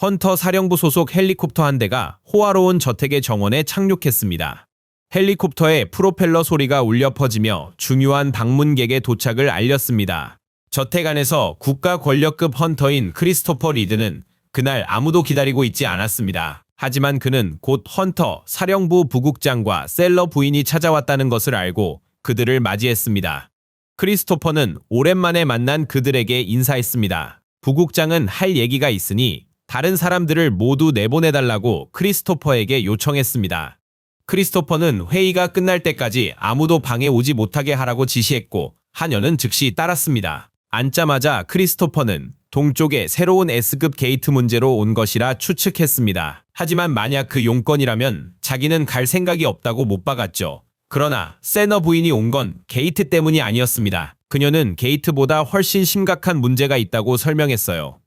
헌터 사령부 소속 헬리콥터 한 대가 호화로운 저택의 정원에 착륙했습니다. 헬리콥터의 프로펠러 소리가 울려 퍼지며 중요한 방문객의 도착을 알렸습니다. 저택 안에서 국가 권력급 헌터인 크리스토퍼 리드는 그날 아무도 기다리고 있지 않았습니다. 하지만 그는 곧 헌터 사령부 부국장과 셀러 부인이 찾아왔다는 것을 알고 그들을 맞이했습니다. 크리스토퍼는 오랜만에 만난 그들에게 인사했습니다. 부국장은 할 얘기가 있으니 다른 사람들을 모두 내보내달라고 크리스토퍼에게 요청했습니다. 크리스토퍼는 회의가 끝날 때까지 아무도 방에 오지 못하게 하라고 지시했고 하녀는 즉시 따랐습니다. 앉자마자 크리스토퍼는 동쪽에 새로운 S급 게이트 문제로 온 것이라 추측했습니다. 하지만 만약 그 용건이라면 자기는 갈 생각이 없다고 못 박았죠. 그러나 세너 부인이 온 건 게이트 때문이 아니었습니다. 그녀는 게이트보다 훨씬 심각한 문제가 있다고 설명했어요.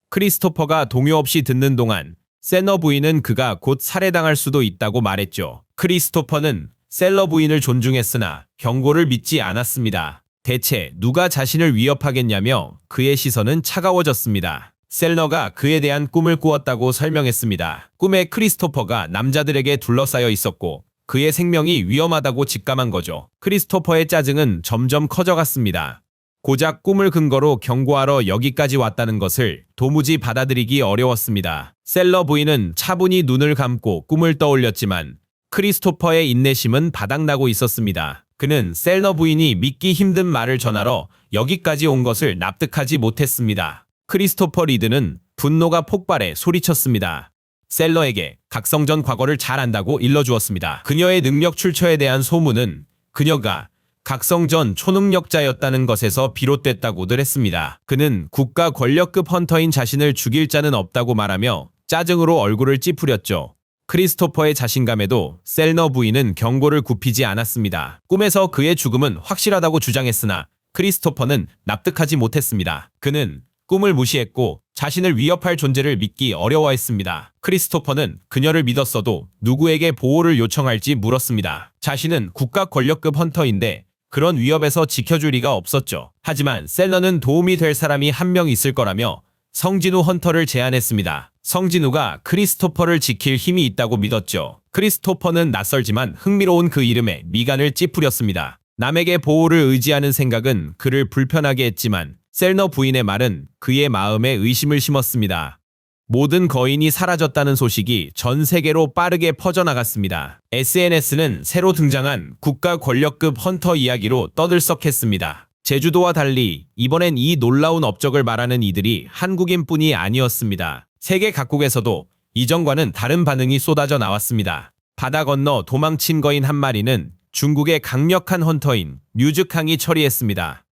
크리스토퍼가 동요 없이 듣는 동안 세너 부인은 그가 곧 살해당할 수도 있다고 말했죠. 크리스토퍼는 셀러 부인을 존중했으나 경고를 믿지 않았습니다. 대체 누가 자신을 위협하겠냐며 그의 시선은 차가워졌습니다. 셀러가 그에 대한 꿈을 꾸었다고 설명했습니다. 꿈에 크리스토퍼가 남자들에게 둘러싸여 있었고 그의 생명이 위험하다고 직감한 거죠. 크리스토퍼의 짜증은 점점 커져갔습니다. 고작 꿈을 근거로 경고하러 여기까지 왔다는 것을 도무지 받아들이기 어려웠습니다. 셀러 부인은 차분히 눈을 감고 꿈을 떠올렸지만 크리스토퍼의 인내심은 바닥나고 있었습니다. 그는 셀러 부인이 믿기 힘든 말을 전하러 여기까지 온 것을 납득하지 못했습니다. 크리스토퍼 리드는 분노가 폭발해 소리쳤습니다. 셀러에게 각성전 과거를 잘 안다고 일러주었습니다. 그녀의 능력 출처에 대한 소문은 그녀가 각성전 초능력자였다는 것에서 비롯됐다고들 했습니다. 그는 국가 권력급 헌터인 자신을 죽일 자는 없다고 말하며 짜증으로 얼굴을 찌푸렸죠. 크리스토퍼의 자신감에도 셀너 부인은 경고를 굽히지 않았습니다. 꿈에서 그의 죽음은 확실하다고 주장했으나 크리스토퍼는 납득하지 못했습니다. 그는 꿈을 무시했고 자신을 위협할 존재를 믿기 어려워했습니다. 크리스토퍼는 그녀를 믿었어도 누구에게 보호를 요청할지 물었습니다. 자신은 국가 권력급 헌터인데 그런 위협에서 지켜줄 리가 없었죠. 하지만 셀러는 도움이 될 사람이 한 명 있을 거라며 성진우 헌터를 제안했습니다. 성진우가 크리스토퍼를 지킬 힘이 있다고 믿었죠. 크리스토퍼는 낯설지만 흥미로운 그 이름에 미간을 찌푸렸습니다. 남에게 보호를 의지하는 생각은 그를 불편하게 했지만 셀너 부인의 말은 그의 마음에 의심을 심었습니다. 모든 거인이 사라졌다는 소식이 전 세계로 빠르게 퍼져나갔습니다. SNS는 새로 등장한 국가 권력급 헌터 이야기로 떠들썩했습니다. 제주도와 달리 이번엔 이 놀라운 업적을 말하는 이들이 한국인뿐이 아니었습니다. 세계 각국에서도 이전과는 다른 반응이 쏟아져 나왔습니다. 바다 건너 도망친 거인 한 마리는 중국의 강력한 헌터인 류즈캉이 처리했습니다.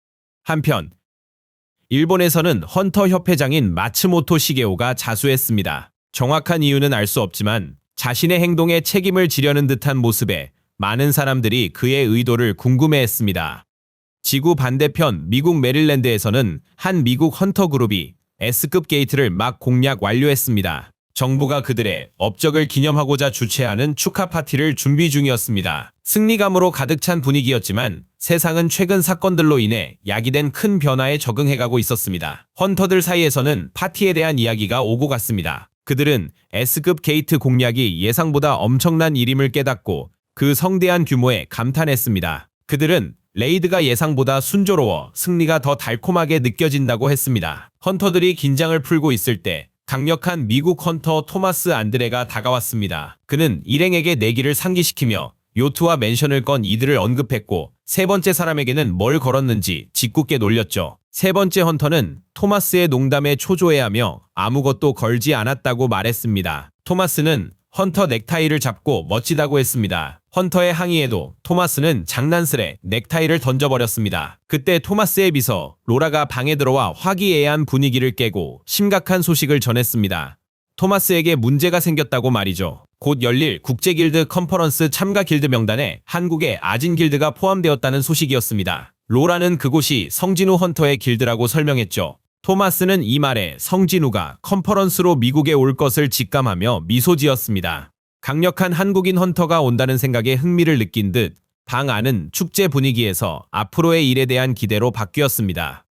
한편 일본에서는 헌터 협회장인 마츠모토 시게오가 자수했습니다. 정확한 이유는 알 수 없지만 자신의 행동에 책임을 지려는 듯한 모습에 많은 사람들이 그의 의도를 궁금해했습니다. 지구 반대편 미국 메릴랜드에서는 한 미국 헌터 그룹이 S급 게이트를 막 공략 완료했습니다. 정부가 그들의 업적을 기념하고자 주최하는 축하 파티를 준비 중이었습니다. 승리감으로 가득 찬 분위기였지만 세상은 최근 사건들로 인해 야기된 큰 변화에 적응해가고 있었습니다. 헌터들 사이에서는 파티에 대한 이야기가 오고 갔습니다. 그들은 S급 게이트 공략이 예상보다 엄청난 일임을 깨닫고 그 성대한 규모에 감탄했습니다. 그들은 레이드가 예상보다 순조로워 승리가 더 달콤하게 느껴진다고 했습니다. 헌터들이 긴장을 풀고 있을 때 강력한 미국 헌터 토마스 안드레가 다가왔습니다. 그는 일행에게 내기를 상기시키며 요트와 맨션을 건 이들을 언급했고 세 번째 사람에게는 뭘 걸었는지 짓궂게 놀렸죠. 세 번째 헌터는 토마스의 농담에 초조해하며 아무것도 걸지 않았다고 말했습니다. 토마스는 헌터 넥타이를 잡고 멋지다고 했습니다. 헌터의 항의에도 토마스는 장난스레 넥타이를 던져버렸습니다. 그때 토마스의 비서 로라가 방에 들어와 화기애애한 분위기를 깨고 심각한 소식을 전했습니다. 토마스에게 문제가 생겼다고 말이죠. 곧 열릴 국제길드 컨퍼런스 참가 길드 명단에 한국의 아진 길드가 포함되었다는 소식이었습니다. 로라는 그곳이 성진우 헌터의 길드라고 설명했죠. 토마스는 이 말에 성진우가 컨퍼런스로 미국에 올 것을 직감하며 미소 지었습니다. 강력한 한국인 헌터가 온다는 생각에 흥미를 느낀 듯 방 안은 축제 분위기에서 앞으로의 일에 대한 기대로 바뀌었습니다.